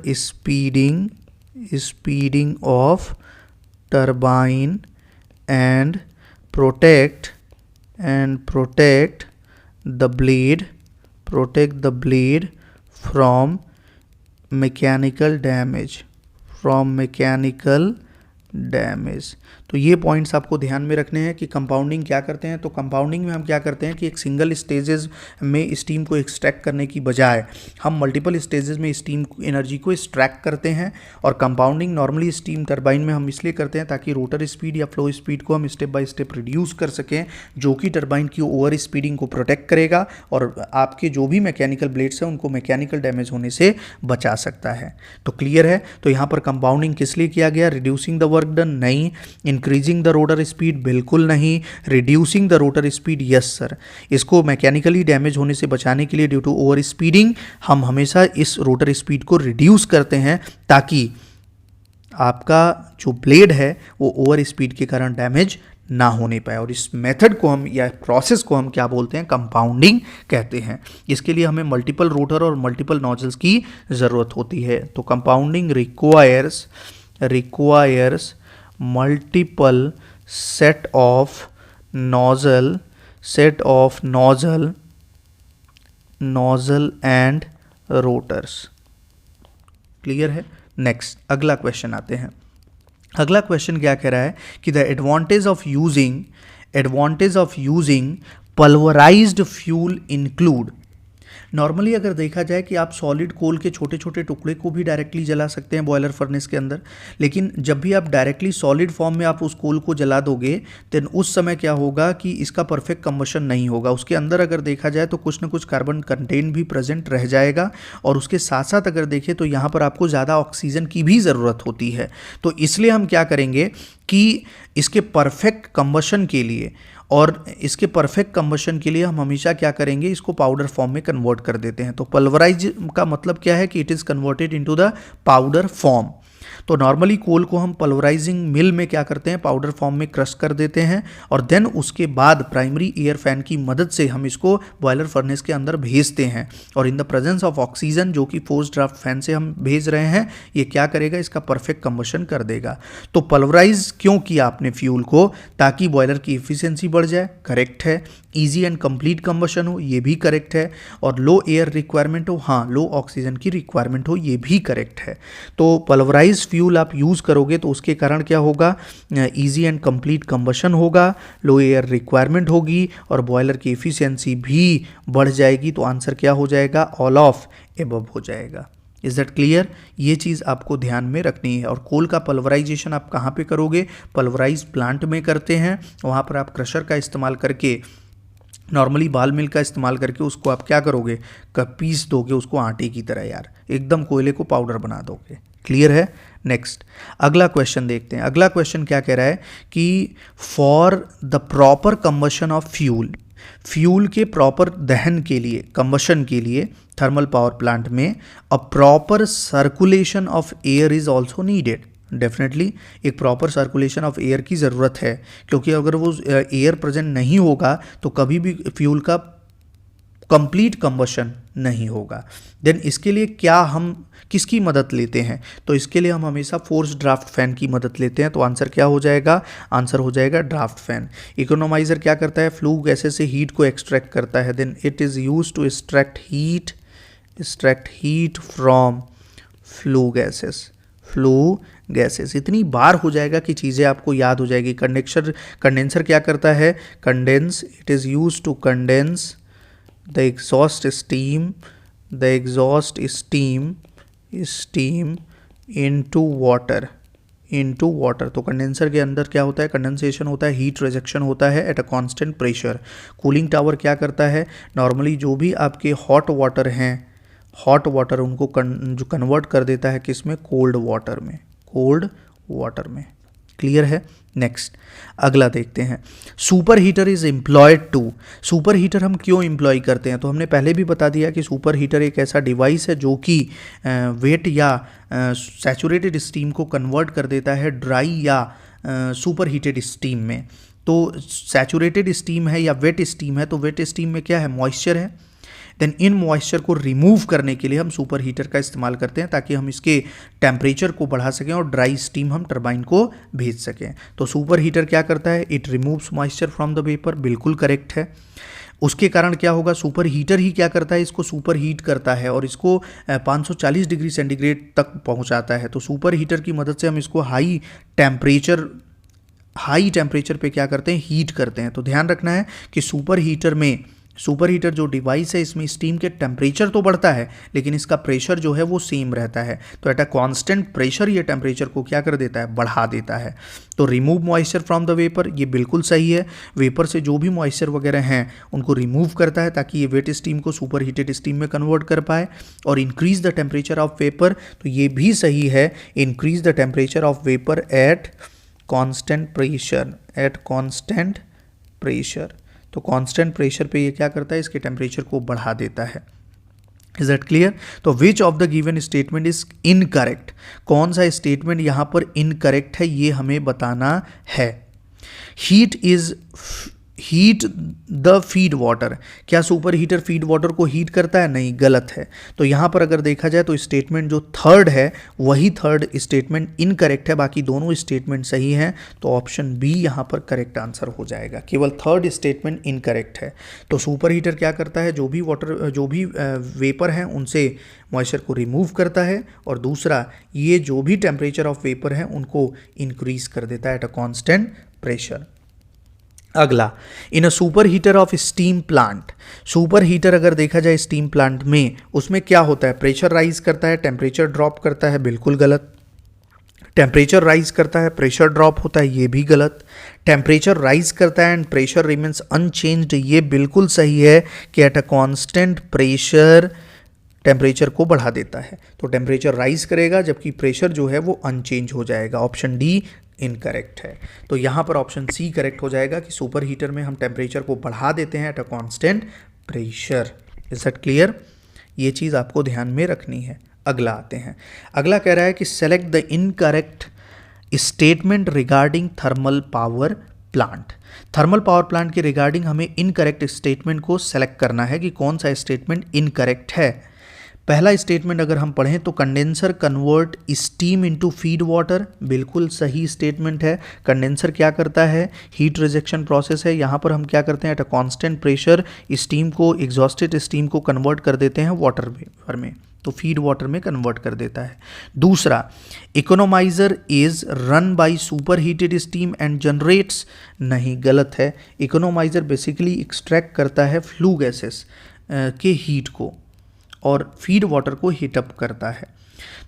speeding of turbine, and protect the blade from mechanical damage. तो ये पॉइंट्स आपको ध्यान में रखने हैं कि कंपाउंडिंग क्या करते हैं। तो कंपाउंडिंग में हम क्या करते हैं कि एक सिंगल स्टेजेस में स्टीम को एक्सट्रैक्ट करने की बजाय हम मल्टीपल स्टेजेस में स्टीम एनर्जी को एक्सट्रैक्ट करते हैं। और कंपाउंडिंग नॉर्मली स्टीम टरबाइन में हम इसलिए करते हैं ताकि रोटर स्पीड या फ्लो स्पीड को हम स्टेप बाय स्टेप रिड्यूस कर सकें, जो कि टरबाइन की ओवर स्पीडिंग को प्रोटेक्ट करेगा और आपके जो भी मैकेनिकल ब्लेड्स हैं उनको मैकेनिकल डैमेज होने से बचा सकता है। तो क्लियर है। तो यहाँ पर कंपाउंडिंग किस लिए किया गया, रिड्यूसिंग द वर्क डन नहीं, इंक्रीजिंग द रोटर स्पीड बिल्कुल नहीं, reducing the rotor speed yes sir. इसको मैकेनिकली डैमेज होने से बचाने के लिए ड्यू टू ओवर स्पीडिंग हम हमेशा इस रोटर स्पीड को रिड्यूस करते हैं ताकि आपका जो ब्लेड है वो ओवर स्पीड के कारण डैमेज ना होने पाए। और इस मेथड को हम या प्रोसेस को हम क्या बोलते हैं, कंपाउंडिंग कहते हैं। इसके लिए हमें मल्टीपल रोटर और मल्टीपल नोजल्स की ज़रूरत होती है। तो compounding requires multiple set of nozzle and rotors। Clear है। नेक्स्ट अगला क्वेश्चन आते हैं। अगला क्वेश्चन क्या कह रहा है कि the advantage of using pulverised fuel include. Normally अगर देखा जाए कि आप सॉलिड कोल के छोटे छोटे टुकड़े को भी डायरेक्टली जला सकते हैं बॉयलर फर्नेस के अंदर, लेकिन जब भी आप डायरेक्टली सॉलिड फॉर्म में आप उस कोल को जला दोगे देन उस समय क्या होगा कि इसका परफेक्ट कंबशन नहीं होगा। उसके अंदर अगर देखा जाए तो कुछ ना कुछ कार्बन कंटेंट भी प्रेजेंट रह जाएगा, और उसके साथ साथ अगर देखें तो यहाँ पर आपको ज़्यादा ऑक्सीजन की भी ज़रूरत होती है। तो इसलिए हम क्या करेंगे कि इसके परफेक्ट कंबशन के लिए हम हमेशा क्या करेंगे, इसको पाउडर फॉर्म में कन्वर्ट कर देते हैं। तो पल्वराइज का मतलब क्या है कि it is converted into the powder form. तो नॉर्मली कोल को हम पल्वराइजिंग मिल में क्या करते हैं, पाउडर फॉर्म में क्रश कर देते हैं, और देन उसके बाद प्राइमरी एयर फैन की मदद से हम इसको बॉयलर फर्नेस के अंदर भेजते हैं। और in the presence of oxygen जो कि फोर्स ड्राफ्ट फैन से हम भेज रहे हैं, ये क्या करेगा, इसका परफेक्ट कंबशन कर देगा। तो पल्वराइज क्यों किया आपने फ्यूल को, ताकि बॉयलर की इफिशियंसी बढ़ जाए, करेक्ट है। ईजी एंड कंप्लीट कंबशन हो, ये भी करेक्ट है। और लो एयर रिक्वायरमेंट हो, हाँ लो ऑक्सीजन की रिक्वायरमेंट हो, ये भी करेक्ट है। तो पल्वराइज फ्यूल आप यूज़ करोगे तो उसके कारण क्या होगा, इजी एंड कंप्लीट कंबशन होगा, लो एयर रिक्वायरमेंट होगी, और बॉयलर की इफिशियंसी भी बढ़ जाएगी। तो आंसर क्या हो जाएगा, ऑल ऑफ एबव हो जाएगा। Is that clear. ये चीज़ आपको ध्यान में रखनी है। और कोल का पल्वराइजेशन आप कहाँ पे करोगे, पल्वराइज प्लांट में करते हैं। वहाँ पर आप क्रशर का इस्तेमाल करके, नॉर्मली बाल मिल का इस्तेमाल करके उसको आप क्या करोगे, पीस दोगे उसको आटे की तरह, यार एकदम कोयले को पाउडर बना दोगे। क्लियर है। नेक्स्ट अगला क्वेश्चन देखते हैं। अगला क्वेश्चन क्या कह रहा है कि for the proper combustion of fuel fuel के प्रॉपर दहन के लिए, कंबशन के लिए थर्मल पावर प्लांट में a proper circulation of air is also needed. Definitely एक प्रॉपर सर्कुलेशन ऑफ एयर की ज़रूरत है, क्योंकि अगर वो एयर प्रेजेंट नहीं होगा तो कभी भी फ्यूल का कंप्लीट कंबशन नहीं होगा। देन इसके लिए क्या हम किसकी मदद लेते हैं, तो इसके लिए हम हमेशा फोर्स ड्राफ्ट फैन की मदद लेते हैं। तो आंसर क्या हो जाएगा, आंसर हो जाएगा ड्राफ्ट फैन। इकोनोमाइजर क्या करता है, फ्लू गैसेस से हीट को एक्सट्रैक्ट करता है। Then it is use to extract heat from flue gases. इतनी बार हो जाएगा कि चीज़ें आपको याद हो जाएगी। कंडेंसर क्या करता है, it is use to condense the exhaust steam into water। तो कंडेंसर के अंदर क्या होता है, कंडेंसेशन होता है, हीट रिजेक्शन होता है eight a constant pressure. Cooling tower क्या करता है, नॉर्मली जो भी आपके हॉट वाटर उनको जो कन्वर्ट कर देता है किस में, कोल्ड वाटर में। क्लियर है। नेक्स्ट अगला देखते हैं, super heater is employed to. Super heater हम क्यों एम्प्लॉय करते हैं, तो हमने पहले भी बता दिया कि सुपर हीटर एक ऐसा डिवाइस है जो कि वेट या सैचुरेटेड स्टीम को कन्वर्ट कर देता है ड्राई या सुपर हीटेड स्टीम में। तो सैचुरेटेड स्टीम है या वेट स्टीम है, तो वेट स्टीम में क्या है, मॉइस्चर है। देन इन मॉइस्चर को रिमूव करने के लिए हम सुपर हीटर का इस्तेमाल करते हैं, ताकि हम इसके टेम्परेचर को बढ़ा सकें और ड्राई स्टीम हम टरबाइन को भेज सकें। तो सुपर हीटर क्या करता है, it removes moisture from the vapour. बिल्कुल करेक्ट है। उसके कारण क्या होगा, सुपर हीटर ही क्या करता है, इसको सुपर हीट करता है और इसको 540 डिग्री सेंटीग्रेड तक पहुंचाता है। तो सुपर हीटर की मदद से हम इसको हाई टेम्परेचर पे क्या करते हैं, हीट करते हैं। तो ध्यान रखना है कि सुपर हीटर जो डिवाइस है इसमें स्टीम के टेम्परेचर तो बढ़ता है, लेकिन इसका प्रेशर जो है वो सेम रहता है। तो एट अ कांस्टेंट प्रेशर ये टेम्परेचर को क्या कर देता है, बढ़ा देता है। तो remove moisture from the vapour, ये बिल्कुल सही है। वेपर से जो भी मॉइस्चर वगैरह हैं उनको रिमूव करता है, ताकि ये वेट स्टीम को सुपर हीटेड स्टीम में कन्वर्ट कर पाए। और increase the temperature of vapour, तो ये भी सही है, increase the temperature of vapour at constant pressure. तो कांस्टेंट प्रेशर पे ये क्या करता है, इसके टेम्परेचर को बढ़ा देता है। Is that clear. तो which of the given statement is incorrect, कौन सा स्टेटमेंट यहाँ पर इनकरेक्ट है ये हमें बताना है। हीट द फीड वाटर, क्या सुपर हीटर फीड वाटर को हीट करता है, नहीं, गलत है। तो यहाँ पर अगर देखा जाए तो स्टेटमेंट जो थर्ड है वही थर्ड स्टेटमेंट इनकरेक्ट है, बाकी दोनों स्टेटमेंट सही हैं। तो ऑप्शन बी यहाँ पर करेक्ट आंसर हो जाएगा, केवल थर्ड स्टेटमेंट इनकरेक्ट है। तो सुपर हीटर क्या करता है, जो भी वेपर हैं उनसे मॉइस्चर को रिमूव करता है, और दूसरा ये जो भी टेम्परेचर ऑफ वेपर हैं उनको इंक्रीज कर देता है एट अ कॉन्स्टेंट प्रेशर। अगला, in a superheater of steam plant, superheater अगर देखा जाए स्टीम प्लांट में, उसमें क्या होता है, प्रेशर राइज करता है, टेम्परेचर ड्रॉप करता है, बिल्कुल गलत। टेम्परेचर राइज करता है, प्रेशर ड्रॉप होता है, ये भी गलत। टेम्परेचर राइज करता है एंड प्रेशर रिमेन्स अनचेंज्ड, ये बिल्कुल सही है कि eight a constant pressure temperature को बढ़ा देता है। तो टेम्परेचर राइज करेगा जबकि प्रेशर जो है वो अनचेंज हो जाएगा। ऑप्शन डी इनकरेक्ट है। तो यहाँ पर ऑप्शन सी करेक्ट हो जाएगा कि सुपर हीटर में हम टेम्परेचर को बढ़ा देते हैं eight a constant pressure. Is that clear. ये चीज़ आपको ध्यान में रखनी है। अगला आते हैं, अगला कह रहा है कि select the incorrect statement regarding thermal power plant. Thermal power plant के रिगार्डिंग हमें इनकरेक्ट स्टेटमेंट को सेलेक्ट करना है कि कौन सा स्टेटमेंट इनकरेक्ट है। पहला स्टेटमेंट अगर हम पढ़ें तो condenser convert steam into feed water, बिल्कुल सही स्टेटमेंट है। कंडेंसर क्या करता है, हीट रिजेक्शन प्रोसेस है। यहाँ पर हम क्या करते हैं, eight a constant pressure steam को, एग्जॉस्टेड स्टीम को कन्वर्ट कर देते हैं वाटर वेपर में, तो फीड वाटर में कन्वर्ट कर देता है। दूसरा, economiser is run by super heated steam and generates, नहीं, गलत है। इकोनोमाइजर बेसिकली एक्सट्रैक्ट करता है फ्लू गैसेस के हीट को और फीड वाटर को हीट अप करता है।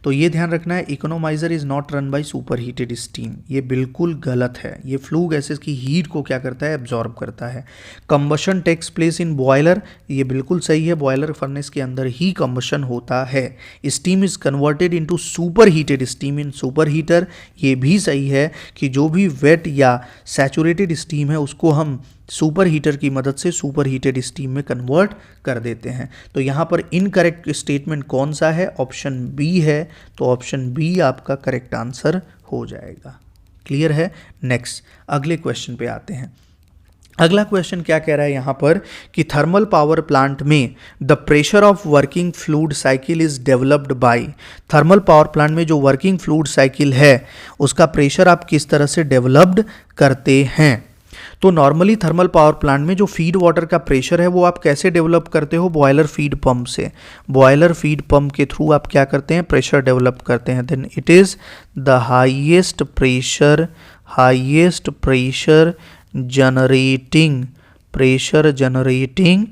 तो ये ध्यान रखना है, economiser is not run by super heated steam, ये बिल्कुल गलत है। ये फ्लू गैसेस की हीट को क्या करता है, एब्जॉर्ब करता है। Combustion takes place in boiler, ये बिल्कुल सही है, बॉयलर फर्नेस के अंदर ही कंबशन होता है। Steam is converted into super heated steam in super heater, ये भी सही है कि जो भी वेट या सैचुरेटेड स्टीम है उसको हम सुपर हीटर की मदद से सुपर हीटेड स्टीम में कन्वर्ट कर देते हैं। तो यहाँ पर इनकरेक्ट स्टेटमेंट कौन सा है? ऑप्शन बी है। तो ऑप्शन बी आपका करेक्ट आंसर हो जाएगा। क्लियर है? नेक्स्ट अगले क्वेश्चन पे आते हैं। अगला क्वेश्चन क्या कह रहा है यहाँ पर कि थर्मल पावर प्लांट में the pressure of working fluid cycle is developed by. Thermal power plant में जो वर्किंग फ्लूइड साइकिल है उसका प्रेशर आप किस तरह से डेवलप्ड करते हैं? तो नॉर्मली थर्मल पावर प्लांट में जो फीड वाटर का प्रेशर है वो आप कैसे डेवलप करते हो? बॉयलर फीड पंप से। बॉयलर फीड पंप के थ्रू आप क्या करते हैं? प्रेशर डेवलप करते हैं। Then it is the highest pressure generating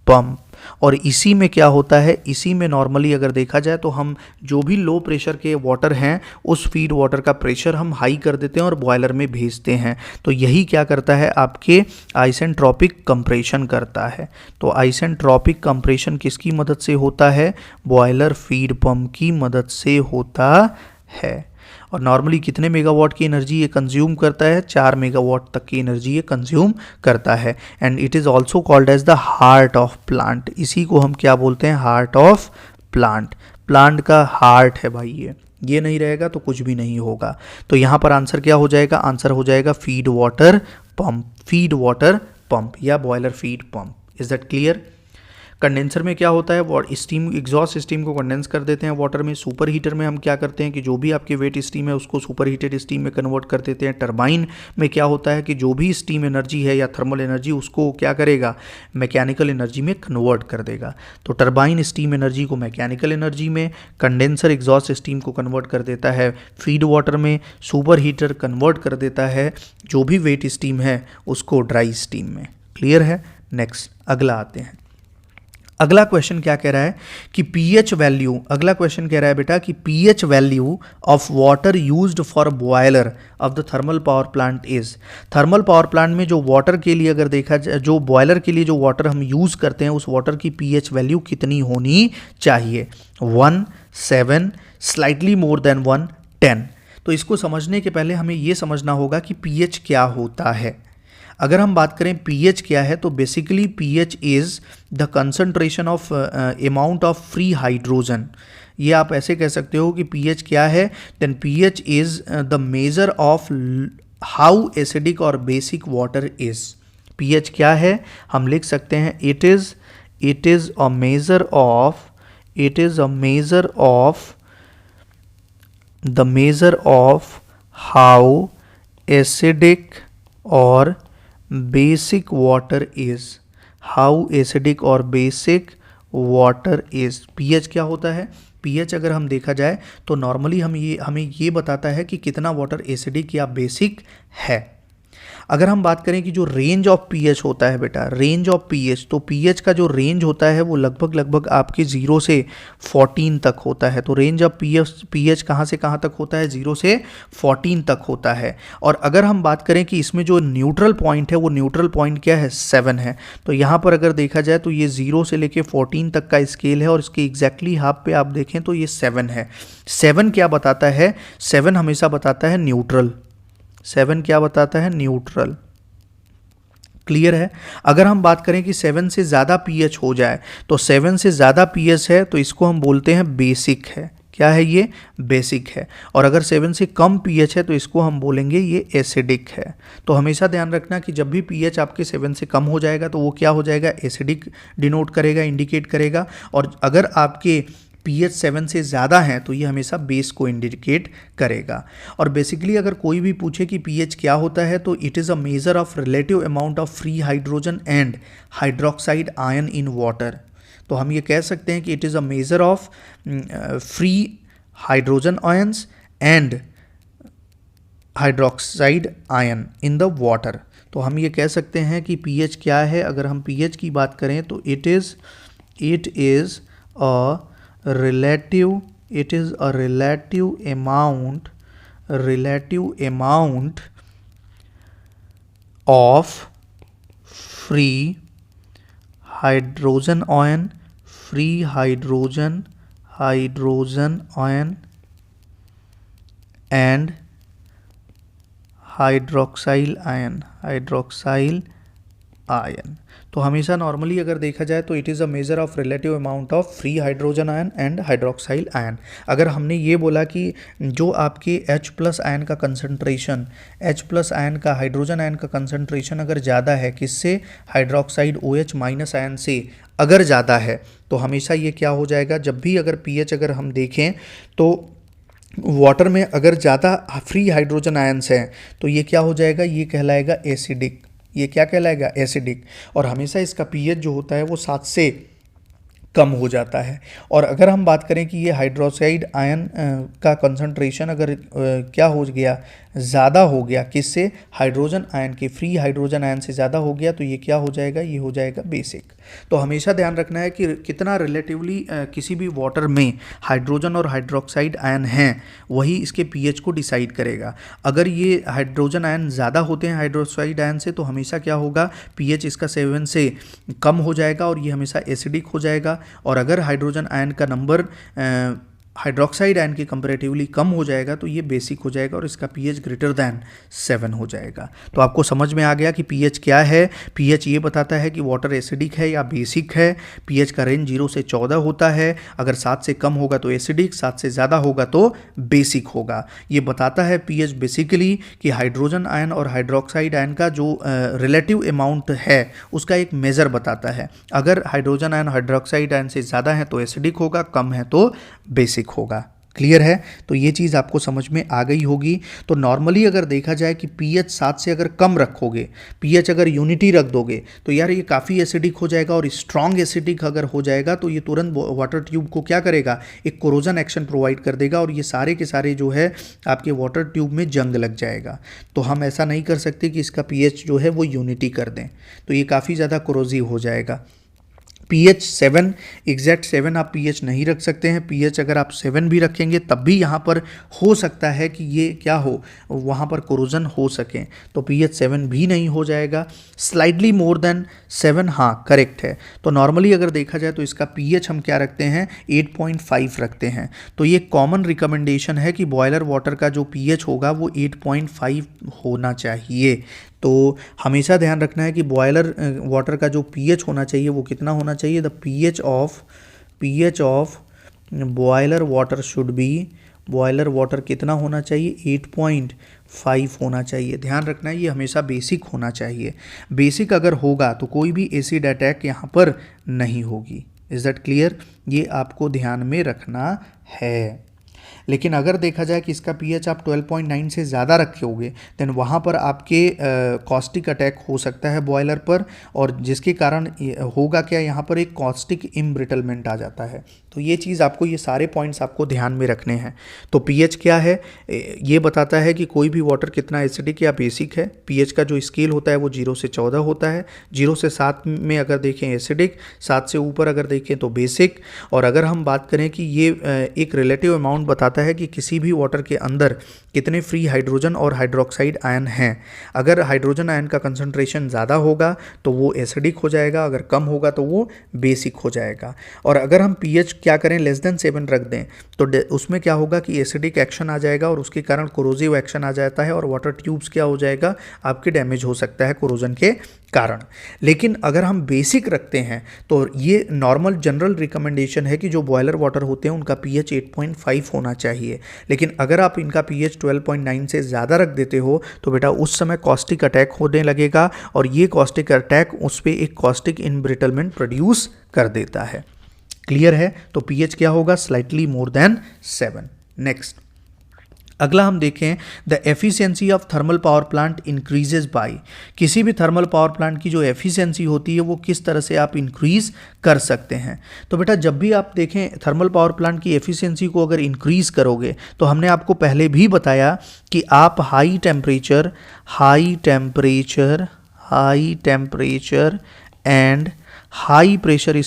pump. और इसी में क्या होता है? इसी में नॉर्मली अगर देखा जाए तो हम जो भी लो प्रेशर के वाटर हैं उस फीड वाटर का प्रेशर हम हाई कर देते हैं और बॉयलर में भेजते हैं। तो यही क्या करता है? आपके आइसेंट्रोपिक कंप्रेशन करता है। तो आइसेंट्रोपिक कंप्रेशन किसकी मदद से होता है? बॉयलर फीड पंप की मदद से होता है। और नॉर्मली कितने मेगावाट की एनर्जी ये कंज्यूम करता है? 4 मेगावाट तक की एनर्जी ये कंज्यूम करता है। And it is also called as the heart of plant. इसी को हम क्या बोलते हैं? Heart of plant. प्लांट का हार्ट है भाई ये नहीं रहेगा तो कुछ भी नहीं होगा। तो यहाँ पर आंसर क्या हो जाएगा? आंसर हो जाएगा फीड वाटर पंप या boiler feed pump. Is that clear? Condenser में क्या होता है? स्टीम, एग्जॉस्ट स्टीम को कंडेंस कर देते हैं वाटर में। सुपर हीटर में हम क्या करते हैं कि जो भी आपके वेट स्टीम है उसको सुपर हीटेड स्टीम में कन्वर्ट कर देते हैं। टरबाइन में क्या होता है कि जो भी स्टीम एनर्जी है या थर्मल एनर्जी उसको क्या करेगा? मैकेनिकल एनर्जी में कन्वर्ट कर देगा। तो टरबाइन स्टीम एनर्जी को मैकेनिकल एनर्जी में, कंडेंसर एग्जॉस्ट स्टीम को कन्वर्ट कर देता है फीड वाटर में, सुपर हीटर कन्वर्ट कर देता है जो भी वेट स्टीम है उसको ड्राई स्टीम में। क्लियर है? नेक्स्ट अगला आते हैं। अगला क्वेश्चन क्या कह रहा है कि पीएच वैल्यू, अगला क्वेश्चन कह रहा है बेटा कि pH value of water used for boiler of the thermal power plant is. Thermal power plant में जो वाटर के लिए अगर देखा जाए, जो बॉयलर के लिए जो वाटर हम यूज़ करते हैं उस वाटर की पीएच वैल्यू कितनी होनी चाहिए? 1, 7, स्लाइटली मोर देन 1, 10। तो इसको समझने के पहले हमें ये समझना होगा कि पीएच क्या होता है। अगर हम बात करें पीएच क्या है तो basically pH is the concentration of amount of free hydrogen. ये आप ऐसे कह सकते हो कि पीएच क्या है? Then pH is the measure of how acidic और बेसिक वाटर इज़। पीएच क्या है? हम लिख सकते हैं it is a measure of how acidic और basic water is. How acidic और बेसिक वाटर इज। पीएच क्या होता है? पीएच अगर हम देखा जाए तो नॉर्मली हमें ये बताता है कि कितना वाटर एसिडिक या बेसिक है। अगर हम बात करें कि जो रेंज ऑफ पीएच होता है बेटा, रेंज ऑफ पीएच, तो पीएच का जो रेंज होता है वो लगभग आपके 0 से 14 तक होता है। तो रेंज ऑफ पीएच कहाँ से कहाँ तक होता है? 0 से 14 तक होता है। और अगर हम बात करें कि इसमें जो न्यूट्रल पॉइंट है वो न्यूट्रल पॉइंट क्या है? 7 है। तो यहाँ पर अगर देखा जाए तो ये 0 से लेके 14 तक का स्केल है और इसके एग्जैक्टली हाफ पे आप देखें तो ये 7 है। 7 क्या बताता है? 7 हमेशा बताता है न्यूट्रल। 7 क्या बताता है? न्यूट्रल। क्लियर है? अगर हम बात करें कि 7 से ज़्यादा पीएच हो जाए तो 7 से ज़्यादा पीएच है तो इसको हम बोलते हैं बेसिक है। क्या है ये? बेसिक है। और अगर 7 से कम पीएच है तो इसको हम बोलेंगे ये एसिडिक है। तो हमेशा ध्यान रखना कि जब भी पीएच आपके 7 से कम हो जाएगा तो वो क्या हो जाएगा? एसिडिक डिनोट करेगा, इंडिकेट करेगा। और अगर आपके पीएच 7 से ज़्यादा है तो ये हमेशा बेस को इंडिकेट करेगा। और बेसिकली अगर कोई भी पूछे कि पीएच क्या होता है तो it is a measure of relative amount of free hydrogen and hydroxide ion in water. तो हम ये कह सकते हैं कि it is a measure of free hydrogen ions and hydroxide ion in the water. तो हम ये कह सकते हैं कि पीएच क्या है? अगर हम पीएच की बात करें तो it is a relative amount of free hydrogen ion and hydroxyl ion ion. तो हमेशा नॉर्मली अगर देखा जाए तो it is a measure of relative amount of free hydrogen ion and hydroxyl ion. अगर हमने ये बोला कि जो आपके H+ आयन का कंसंट्रेशन, H+ आयन का, हाइड्रोजन आयन का कंसंट्रेशन अगर ज़्यादा है किससे, हाइड्रोक्साइड OH- आयन से अगर ज़्यादा है, तो हमेशा ये क्या हो जाएगा, जब भी अगर pH अगर हम देखें तो वाटर में अगर ज़्यादा फ्री हाइड्रोजन आयन्स हैं तो ये क्या हो जाएगा, ये कहलाएगा एसिडिक। ये क्या कहलाएगा, एसिडिक। और हमेशा इसका पीएच जो होता है वो 7 से कम हो जाता है। और अगर हम बात करें कि ये हाइड्रोक्साइड आयन का कंसंट्रेशन अगर क्या हो गया, ज़्यादा हो गया किससे, हाइड्रोजन आयन के, फ्री हाइड्रोजन आयन से ज़्यादा हो गया, तो ये क्या हो जाएगा, ये हो जाएगा बेसिक। तो हमेशा ध्यान रखना है कि कितना रिलेटिवली किसी भी वाटर में हाइड्रोजन और हाइड्रोक्साइड आयन हैं, वही इसके पीएच को डिसाइड करेगा। अगर ये हाइड्रोजन आयन ज़्यादा होते हैं हाइड्रोक्साइड आयन से, तो हमेशा क्या होगा, पीएच इसका 7 से कम हो जाएगा और ये हमेशा एसिडिक हो जाएगा। और अगर हाइड्रोजन आयन का नंबर हाइड्रोक्साइड आयन के कंपैरेटिवली कम हो जाएगा तो ये बेसिक हो जाएगा और इसका पीएच ग्रेटर दैन 7 हो जाएगा। तो आपको समझ में आ गया कि पीएच क्या है। पीएच ये बताता है कि वाटर एसिडिक है या बेसिक है। पीएच का रेंज 0 से 14 होता है। अगर 7 से कम होगा तो एसिडिक, 7 से ज़्यादा होगा तो बेसिक होगा। ये बताता है पीएच बेसिकली कि हाइड्रोजन आयन और हाइड्रोक्साइड आयन का जो रिलेटिव अमाउंट है उसका एक मेज़र बताता है। अगर हाइड्रोजन आयन हाइड्रोक्साइड आयन से ज़्यादा है तो एसिडिक होगा, कम है तो बेसिक होगा। क्लियर है? तो ये चीज़ आपको समझ में आ गई होगी। तो नॉर्मली अगर देखा जाए कि पीएच 7 से अगर कम रखोगे, पीएच अगर यूनिटी रख दोगे तो यार ये काफ़ी एसिडिक हो जाएगा। और स्ट्रॉन्ग एसिडिक अगर हो जाएगा तो ये तुरंत वाटर ट्यूब को क्या करेगा, एक कोरोजन एक्शन प्रोवाइड कर देगा और ये सारे के सारे जो है आपके वाटर ट्यूब में जंग लग जाएगा। तो हम ऐसा नहीं कर सकते कि इसका पीएच जो है वो यूनिटी कर दें, तो ये काफ़ी ज़्यादा कोरोजिव हो जाएगा। पीएच 7, एग्जैक्ट 7 आप पीएच नहीं रख सकते हैं। पीएच अगर आप 7 भी रखेंगे तब भी यहाँ पर हो सकता है कि ये क्या हो, वहाँ पर कोरोजन हो सके, तो पीएच 7 भी नहीं हो जाएगा। स्लाइडली मोर देन 7, हाँ करेक्ट है। तो नॉर्मली अगर देखा जाए तो इसका पीएच हम क्या रखते हैं, 8.5 रखते हैं। तो ये कॉमन रिकमेंडेशन है कि बॉयलर वाटर का जो पीएच होगा वो 8.5 होना चाहिए। तो हमेशा ध्यान रखना है कि बॉयलर वाटर का जो पीएच होना चाहिए वो कितना होना चाहिए, the pH of boiler water should be, boiler water कितना होना चाहिए, 8.5 होना चाहिए। ध्यान रखना है ये हमेशा बेसिक होना चाहिए। बेसिक अगर होगा तो कोई भी एसिड अटैक यहाँ पर नहीं होगी। Is that clear? ये आपको ध्यान में रखना है। लेकिन अगर देखा जाए कि इसका पीएच आप 12.9 से ज़्यादा रखोगे देन वहाँ पर आपके कॉस्टिक अटैक हो सकता है बॉयलर पर, और जिसके कारण होगा क्या, यहाँ पर एक कॉस्टिक इम्ब्रिटलमेंट आ जाता है। तो ये चीज़ आपको, ये सारे पॉइंट्स आपको ध्यान में रखने हैं। तो पीएच क्या है, ये बताता है कि कोई भी वाटर कितना एसिडिक या बेसिक है। पीएच का जो स्केल होता है वो 0 से 14 होता है। 0 से 7 में अगर देखें एसिडिक, 7 से ऊपर अगर देखें तो बेसिक। और अगर हम बात करें कि ये एक रिलेटिव अमाउंट बताता है कि किसी भी वाटर के अंदर कितने फ्री हाइड्रोजन और हाइड्रोक्साइड आयन हैं। अगर हाइड्रोजन आयन का कंसंट्रेशन ज़्यादा होगा तो वो एसिडिक हो जाएगा, अगर कम होगा तो वो बेसिक हो जाएगा। और अगर हम पीएच क्या करें, लेस देन 7 रख दें तो उसमें क्या होगा कि एसिडिक एक्शन आ जाएगा और उसके कारण कोरोजिव एक्शन आ जाता है और वाटर ट्यूब्स क्या हो जाएगा, आपके डैमेज हो सकता है कोरोजन के कारण। लेकिन अगर हम बेसिक रखते हैं तो ये नॉर्मल जनरल रिकमेंडेशन है कि जो बॉयलर वाटर होते हैं उनका पीएच 8.5 होना चाहिए। लेकिन अगर आप इनका पीएच 12.9 से ज़्यादा रख देते हो तो बेटा उस समय कॉस्टिक अटैक होने लगेगा और ये कॉस्टिक अटैक उस पर एक कॉस्टिक इनब्रिटलमेंट प्रोड्यूस कर देता है। क्लियर है? तो पीएच क्या होगा, स्लाइटली मोर देन 7। नेक्स्ट अगला हम देखें, the efficiency of thermal power plant increases by. किसी भी थर्मल पावर प्लांट की जो एफिशिएंसी होती है वो किस तरह से आप इंक्रीज कर सकते हैं। तो बेटा जब भी आप देखें थर्मल पावर प्लांट की एफिशिएंसी को अगर इंक्रीज करोगे तो हमने आपको पहले भी बताया कि आप high temperature and high pressure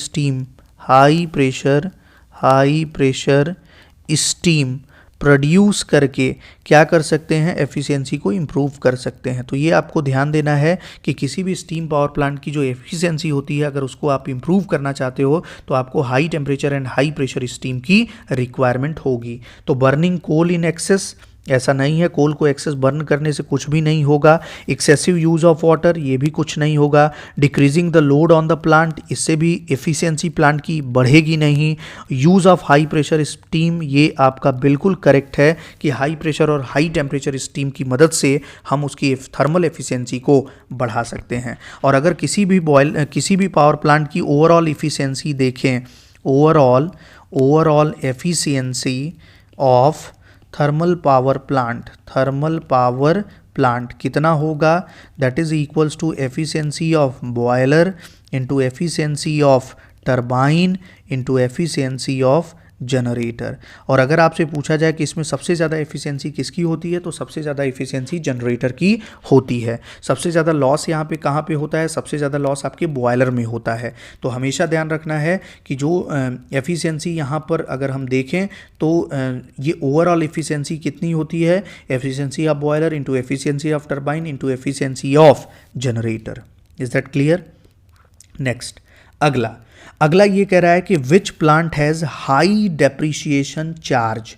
steam produce करके क्या कर सकते हैं, एफिशिएंसी को इम्प्रूव कर सकते हैं। तो ये आपको ध्यान देना है कि किसी भी स्टीम पावर प्लांट की जो एफिशिएंसी होती है अगर उसको आप इम्प्रूव करना चाहते हो तो आपको high temperature and high pressure steam की रिक्वायरमेंट होगी। तो बर्निंग कोल इन एक्सेस ऐसा नहीं है, कोल को एक्सेस बर्न करने से कुछ भी नहीं होगा। एक्सेसिव यूज़ ऑफ वाटर, ये भी कुछ नहीं होगा। Decreasing the load on the plant, इससे भी एफिशिएंसी प्लांट की बढ़ेगी नहीं। Use of high pressure steam, ये आपका बिल्कुल करेक्ट है कि हाई प्रेशर और हाई टेम्परेचर स्टीम की मदद से हम उसकी थर्मल एफिशिएंसी को बढ़ा सकते हैं। और अगर किसी भी पावर प्लांट की ओवरऑल एफिशिएंसी देखें, overall efficiency of thermal power plant कितना होगा? That is equals to efficiency of boiler into efficiency of turbine into efficiency of generator. और अगर आपसे पूछा जाए कि इसमें सबसे ज़्यादा एफिशिएंसी किसकी होती है, तो सबसे ज़्यादा एफिशिएंसी जनरेटर की होती है। सबसे ज़्यादा लॉस यहाँ पे कहाँ पे होता है? सबसे ज़्यादा लॉस आपके बॉयलर में होता है। तो हमेशा ध्यान रखना है कि जो एफिशिएंसी यहाँ पर अगर हम देखें तो ये ओवरऑल एफिशिएंसी कितनी होती है? Efficiency of boiler into efficiency of turbine into efficiency of generator. Is that clear? Next, अगला ये कह रहा है कि which plant has high depreciation charge.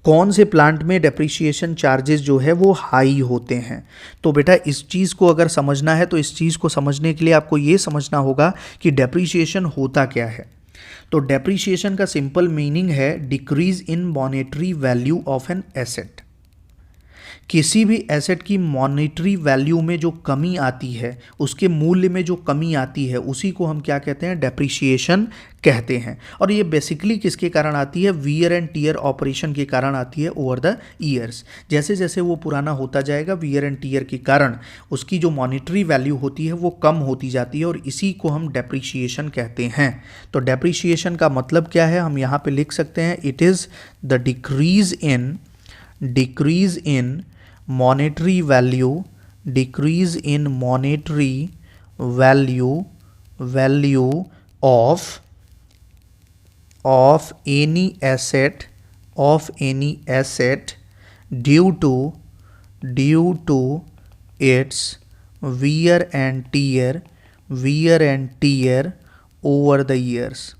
कौन से प्लांट में डेप्रिसिएशन चार्जेस जो है वो हाई होते हैं? तो बेटा इस चीज़ को अगर समझना है तो इस चीज़ को समझने के लिए आपको ये समझना होगा कि डेप्रिसिएशन होता क्या है। तो डेप्रिसिएशन का सिंपल मीनिंग है decrease in monetary value of an asset. किसी भी एसेट की मॉनेटरी वैल्यू में जो कमी आती है, उसके मूल्य में जो कमी आती है, उसी को हम क्या कहते हैं? डेप्रिसिएशन कहते हैं। और ये बेसिकली किसके कारण आती है? वियर एंड टीयर ऑपरेशन के कारण आती है ओवर द ईयर्स। जैसे जैसे वो पुराना होता जाएगा, वियर एंड टीयर के कारण उसकी जो मॉनेटरी वैल्यू होती है वो कम होती जाती है, और इसी को हम डेप्रिसिएशन कहते हैं। तो डेप्रिसिएशन का मतलब क्या है? हम यहाँ पे लिख सकते हैं, it is the decrease in monetary value, decrease in monetary value of any asset due to its wear and tear over the years।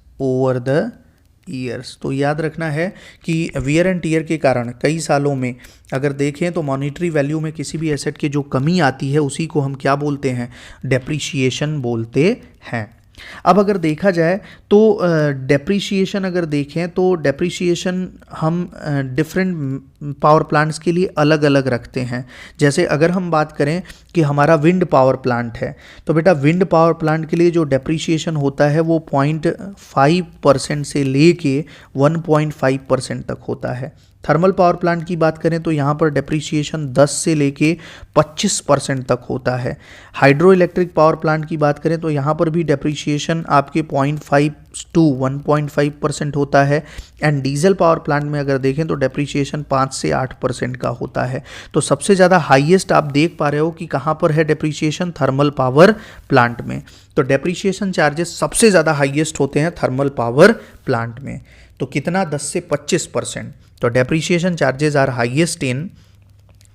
तो याद रखना है कि वियर एंड टीयर के कारण कई सालों में अगर देखें तो मॉनेटरी वैल्यू में किसी भी एसेट की जो कमी आती है उसी को हम क्या बोलते हैं? डेप्रिसिएशन बोलते हैं। अब अगर देखा जाए तो डेप्रिसिएशन अगर देखें तो डेप्रिसिएशन हम डिफरेंट पावर प्लांट्स के लिए अलग अलग रखते हैं। जैसे अगर हम बात करें कि हमारा विंड पावर प्लांट है, तो बेटा विंड पावर प्लांट के लिए जो डेप्रिसिएशन होता है वो 0.5% से लेके 1.5% तक होता है। थर्मल पावर प्लांट की बात करें तो यहाँ पर डेप्रिसिएशन 10 से लेके 25% तक होता है। हाइड्रो इलेक्ट्रिक पावर प्लांट की बात करें तो यहाँ पर भी डेप्रिसिएशन आपके 0.5 to 1.5% होता है। एंड डीजल पावर प्लांट में अगर देखें तो डेप्रिसिएशन 5 से 8% का होता है। तो सबसे ज़्यादा हाईएस्ट आप देख पा रहे हो कि कहाँ पर है डेप्रिसिएशन? थर्मल पावर प्लांट में। तो डेप्रिसिएशन चार्जेस सबसे ज़्यादा हाईएस्ट होते हैं थर्मल पावर प्लांट में। तो कितना? 10 से 25%। तो depreciation charges are highest in,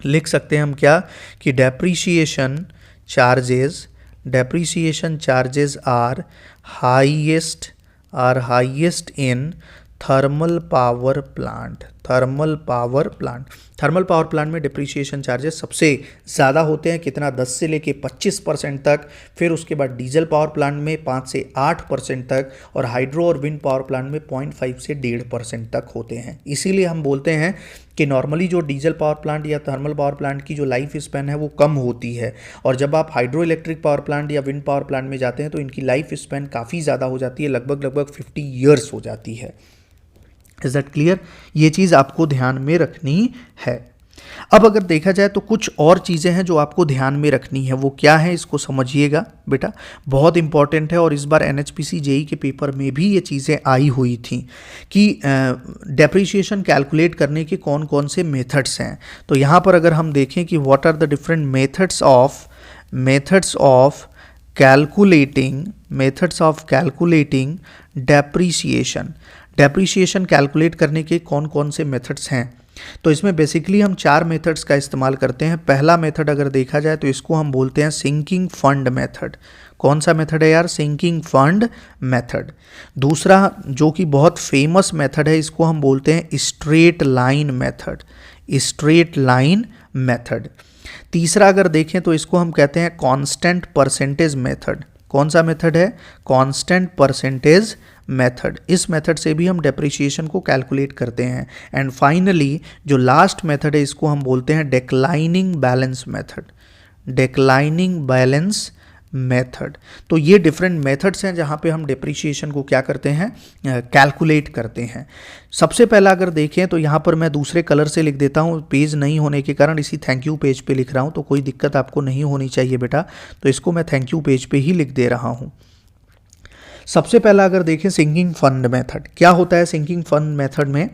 लिख सकते हैं हम क्या कि depreciation charges are highest in thermal power plant में डेप्रिसिएशन चार्जेस सबसे ज़्यादा होते हैं। कितना? 10 से लेके 25% तक। फिर उसके बाद डीजल पावर प्लांट में 5 से 8% तक, और हाइड्रो और विंड पावर प्लांट में 0.5 से 1.5% तक होते हैं। इसीलिए हम बोलते हैं कि नॉर्मली जो डीजल पावर प्लांट या थर्मल पावर प्लांट की जो लाइफ स्पैन है वो कम होती है, और जब आप हाइड्रो इलेक्ट्रिक पावर प्लांट या विंड पावर प्लांट में जाते हैं तो इनकी लाइफ स्पैन काफ़ी ज़्यादा हो जाती है, लगभग 50 ईयर्स हो जाती है। Is that clear? ये चीज़ आपको ध्यान में रखनी है। अब अगर देखा जाए तो कुछ और चीज़ें हैं जो आपको ध्यान में रखनी है, वो क्या है इसको समझिएगा बेटा, बहुत इंपॉर्टेंट है। और इस बार एनएचपीसी जेई के पेपर में भी ये चीज़ें आई हुई थी कि डेप्रिसिएशन कैलकुलेट करने के कौन कौन से मेथड्स हैं। तो यहाँ पर अगर हम देखें कि what are the different methods of calculating depreciation calculate करने के कौन कौन से मेथड्स हैं। तो इसमें बेसिकली हम 4 मेथड्स का इस्तेमाल करते हैं। पहला मेथड अगर देखा जाए तो इसको हम बोलते हैं सिंकिंग फंड मेथड। कौन सा मेथड है यार? Sinking fund method. दूसरा जो कि बहुत फेमस मेथड है, इसको हम बोलते हैं straight line method. Straight line method. तीसरा अगर देखें तो इसको हम कहते हैं कांस्टेंट परसेंटेज मेथड। कौन सा मेथड है? Constant percentage method. इस मेथड से भी हम डेप्रिसिएशन को कैलकुलेट करते हैं। एंड फाइनली जो लास्ट मेथड है इसको हम बोलते हैं declining balance method. Declining balance method. तो ये डिफरेंट मेथड्स हैं जहाँ पे हम डेप्रिसिएशन को क्या करते हैं, कैलकुलेट करते हैं। सबसे पहला अगर देखें तो यहाँ पर मैं दूसरे कलर से लिख देता हूँ, पेज नहीं होने के कारण इसी थैंक यू पेज पे लिख रहा हूँ, तो कोई दिक्कत आपको नहीं होनी चाहिए बेटा, तो इसको मैं थैंक यू पेज पे ही लिख दे रहा हूँ। सबसे पहला अगर देखें सिंकिंग फंड मेथड, क्या होता है सिंकिंग फंड मेथड में?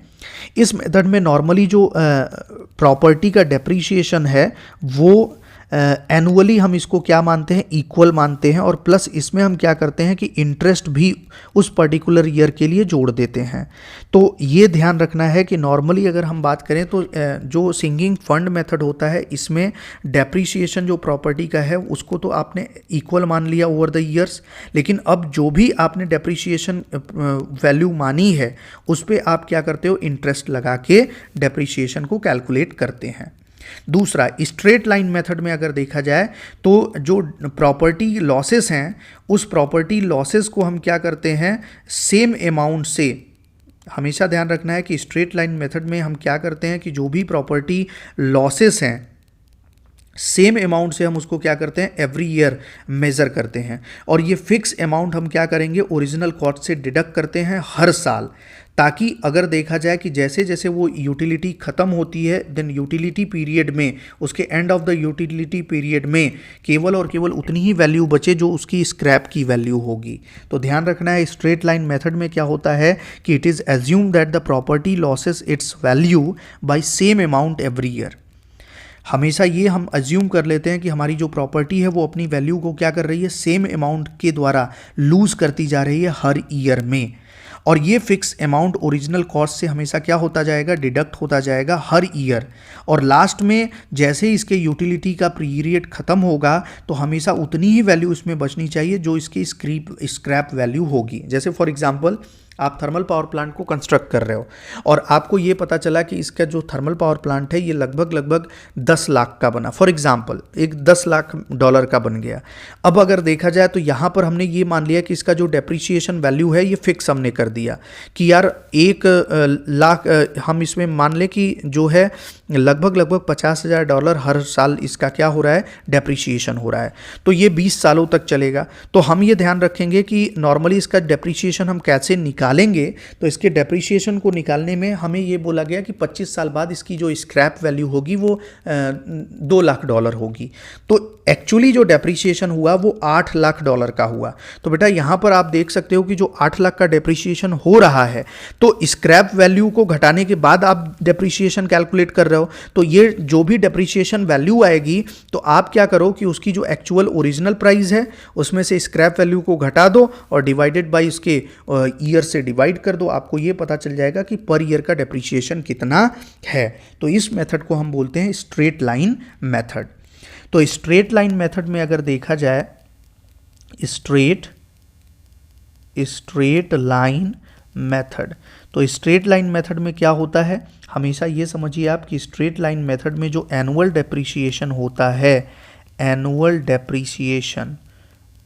इस मेथड में नॉर्मली जो प्रॉपर्टी का डेप्रिसिएशन है वो एनुअली हम इसको क्या मानते हैं, इक्वल मानते हैं, और प्लस इसमें हम क्या करते हैं कि इंटरेस्ट भी उस पर्टिकुलर ईयर के लिए जोड़ देते हैं। तो ये ध्यान रखना है कि नॉर्मली अगर हम बात करें तो जो सिंकिंग फंड मेथड होता है इसमें डेप्रिसिएशन जो प्रॉपर्टी का है उसको तो आपने इक्वल मान लिया ओवर द ईयर्स, लेकिन अब जो भी आपने डेप्रिसिएशन वैल्यू मानी है उस पर आप क्या करते हो, इंटरेस्ट लगा के डेप्रिसिएशन को कैलकुलेट करते हैं। दूसरा स्ट्रेट लाइन मेथड में अगर देखा जाए तो जो प्रॉपर्टी लॉसेस हैं उस प्रॉपर्टी लॉसेस को हम क्या करते हैं, सेम अमाउंट से, हमेशा ध्यान रखना है कि स्ट्रेट लाइन मेथड में हम क्या करते हैं कि जो भी प्रॉपर्टी लॉसेस हैं सेम अमाउंट से हम उसको क्या करते हैं, एवरी ईयर मेज़र करते हैं, और ये फिक्स अमाउंट हम क्या करेंगे, ओरिजिनल कॉस्ट से डिडक्ट करते हैं हर साल, ताकि अगर देखा जाए कि जैसे जैसे वो यूटिलिटी ख़त्म होती है देन यूटिलिटी पीरियड में, उसके end of the utility period में केवल और केवल उतनी ही वैल्यू बचे जो उसकी स्क्रैप की वैल्यू होगी। तो ध्यान रखना है स्ट्रेट लाइन मेथड में क्या होता है कि it is assume that the property losses it's value by same amount every year. हमेशा ये हम अज्यूम कर लेते हैं कि हमारी जो प्रॉपर्टी है वो अपनी वैल्यू को क्या कर रही है, सेम अमाउंट के द्वारा लूज़ करती जा रही है हर ईयर में, और ये फिक्स अमाउंट ओरिजिनल कॉस्ट से हमेशा क्या होता जाएगा, डिडक्ट होता जाएगा हर ईयर, और लास्ट में जैसे ही इसके यूटिलिटी का पीरियड ख़त्म होगा तो हमेशा उतनी ही वैल्यू इसमें बचनी चाहिए जो इसकी स्क्रैप वैल्यू होगी। जैसे फॉर एग्जांपल आप थर्मल पावर प्लांट को कंस्ट्रक्ट कर रहे हो और आपको ये पता चला कि इसका जो थर्मल पावर प्लांट है ये लगभग 10 लाख का बना, फॉर एग्जांपल एक 10 लाख डॉलर का बन गया। अब अगर देखा जाए तो यहाँ पर हमने ये मान लिया कि इसका जो डेप्रिसिएशन वैल्यू है ये फिक्स हमने कर दिया कि यार 1 लाख, हम इसमें मान लें कि जो है लगभग 50,000 डॉलर हर साल इसका क्या हो रहा है, डेप्रिसिएशन हो रहा है, तो ये 20 सालों तक चलेगा। तो हम ये ध्यान रखेंगे कि नॉर्मली इसका डेप्रिसिएशन हम कैसे निकालेंगे, तो इसके डेप्रिसिएशन को निकालने में हमें ये बोला गया कि 25 साल बाद इसकी जो स्क्रैप वैल्यू होगी वो 2 लाख डॉलर होगी। तो एक्चुअली जो डेप्रिसिएशन हुआ वो 8 लाख डॉलर का हुआ। तो बेटा यहाँ पर आप देख सकते हो कि जो 8 लाख का डेप्रिसिएशन हो रहा है तो स्क्रैप वैल्यू को घटाने के बाद आप डेप्रिसिएशन कैलकुलेट कर रहे हो, तो ये जो भी डेप्रिसिएशन वैल्यू आएगी तो आप क्या करो कि उसकी जो एक्चुअल ओरिजिनल प्राइस है उसमें से स्क्रैप वैल्यू को घटा दो और डिवाइडेड बाय इसके ईयर से डिवाइड कर दो, आपको ये पता चल जाएगा कि पर ईयर का डेप्रिसिएशन कितना है। तो इस मेथड को हम बोलते हैं स्ट्रेट लाइन मेथड। तो स्ट्रेट लाइन मेथड में अगर देखा जाए स्ट्रेट लाइन मेथड, तो स्ट्रेट लाइन मेथड में क्या होता है, हमेशा ये समझिए आप कि स्ट्रेट लाइन मेथड में जो एनुअल डेप्रिसिएशन होता है, एनुअल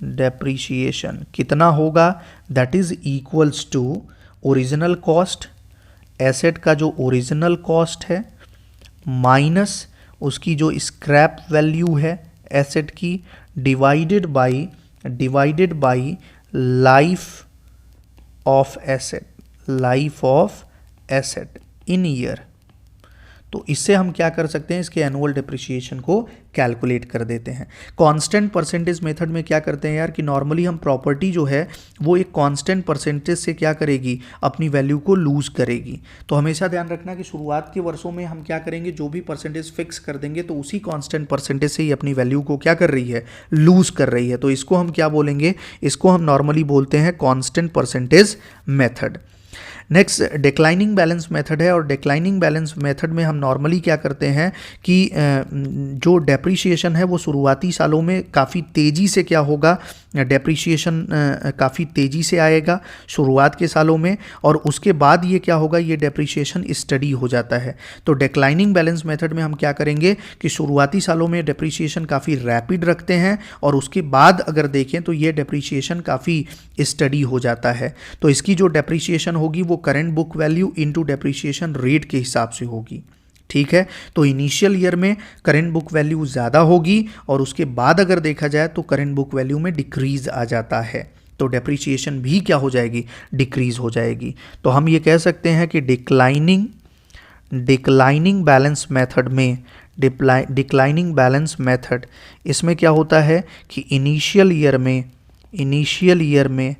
डेप्रिसिएशन कितना होगा, that is equals to original cost, asset का जो ओरिजिनल कॉस्ट है माइनस उसकी जो स्क्रैप वैल्यू है एसेट की, divided by life of asset in year. तो इससे हम क्या कर सकते हैं, इसके एनुअल डेप्रिसिएशन को कैलकुलेट कर देते हैं। कांस्टेंट परसेंटेज मेथड में क्या करते हैं यार कि नॉर्मली हम प्रॉपर्टी जो है वो एक कांस्टेंट परसेंटेज से क्या करेगी, अपनी वैल्यू को लूज करेगी। तो हमेशा ध्यान रखना कि शुरुआत के वर्षों में हम क्या करेंगे, जो भी परसेंटेज फिक्स कर देंगे तो उसी कांस्टेंट परसेंटेज से ही अपनी वैल्यू को क्या कर रही है, लूज कर रही है। तो इसको हम क्या बोलेंगे, इसको हम नॉर्मली बोलते हैं constant percentage method. Next declining balance method है, और डिक्लाइनिंग बैलेंस मेथड में हम नॉर्मली क्या करते हैं कि जो डेप्रिसिएशन है वो शुरुआती सालों में काफ़ी तेज़ी से क्या होगा, डेप्रिसिएशन काफ़ी तेज़ी से आएगा शुरुआत के सालों में, और उसके बाद ये क्या होगा, ये डेप्रिसिएशन स्टडी हो जाता है। तो डिक्लाइनिंग बैलेंस मेथड में हम क्या करेंगे कि शुरुआती सालों में डेप्रिसिएशन काफ़ी रैपिड रखते हैं, और उसके बाद अगर देखें तो ये डेप्रिसिएशन काफ़ी स्टडी हो जाता है। तो इसकी जो डेप्रिसिएशन होगी वो current book value into depreciation rate के हिसाब से होगी। ठीक है, तो इनिशियल ईयर में करेंट बुक वैल्यू ज़्यादा होगी, और उसके बाद अगर देखा जाए तो करेंट बुक वैल्यू में डिक्रीज आ जाता है, तो डेप्रिसिएशन भी क्या हो जाएगी, डिक्रीज हो जाएगी। तो हम ये कह सकते हैं कि डिक्लाइनिंग बैलेंस मेथड में, डिक्लाइनिंग बैलेंस मेथड इसमें क्या होता है कि इनिशियल ईयर में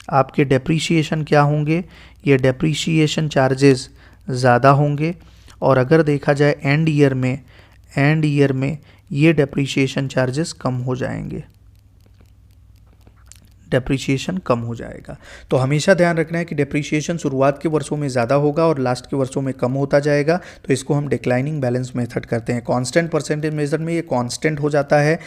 आपके डेप्रिसिएशन क्या होंगे, ये डेप्रिसिएशन चार्जेस ज़्यादा होंगे, और अगर देखा जाए एंड ईयर में ये डेप्रिसिएशन चार्जेस कम हो जाएंगे, डेप्रिसिएशन कम हो जाएगा। तो हमेशा ध्यान रखना है कि डेप्रिसिएशन शुरुआत के वर्षों में ज़्यादा होगा और लास्ट के वर्षों में कम होता जाएगा, तो इसको हम डिक्लाइनिंग बैलेंस मेथड करते हैं। कांस्टेंट परसेंटेज मेथड में ये कांस्टेंट हो जाता है,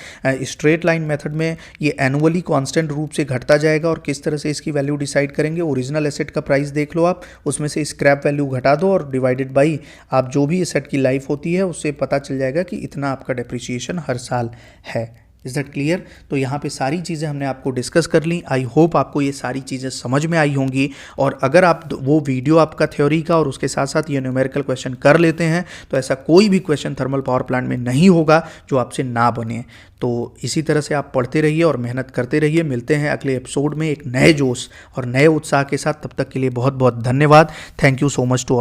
स्ट्रेट लाइन मेथड में ये एनुअली कांस्टेंट रूप से घटता जाएगा। और किस तरह से इसकी वैल्यू डिसाइड करेंगे, ओरिजिनल एसेट का प्राइस देख लो आप, उसमें से स्क्रैप वैल्यू घटा दो और डिवाइडेड बाई आप जो भी एसेट की लाइफ होती है उससे पता चल जाएगा कि इतना आपका डेप्रिसिएशन हर साल है। Is that clear? तो यहाँ पे सारी चीज़ें हमने आपको डिस्कस कर ली। आई होप आपको ये सारी चीज़ें समझ में आई होंगी, और अगर आप वो वीडियो आपका थ्योरी का और उसके साथ साथ ये न्यूमेरिकल क्वेश्चन कर लेते हैं तो ऐसा कोई भी क्वेश्चन थर्मल पावर प्लांट में नहीं होगा जो आपसे ना बने। तो इसी तरह से आप पढ़ते रहिए और मेहनत करते रहिए। मिलते हैं अगले एपिसोड में एक नए जोश और नए उत्साह के साथ। तब तक के लिए बहुत बहुत धन्यवाद। Thank you so much to all.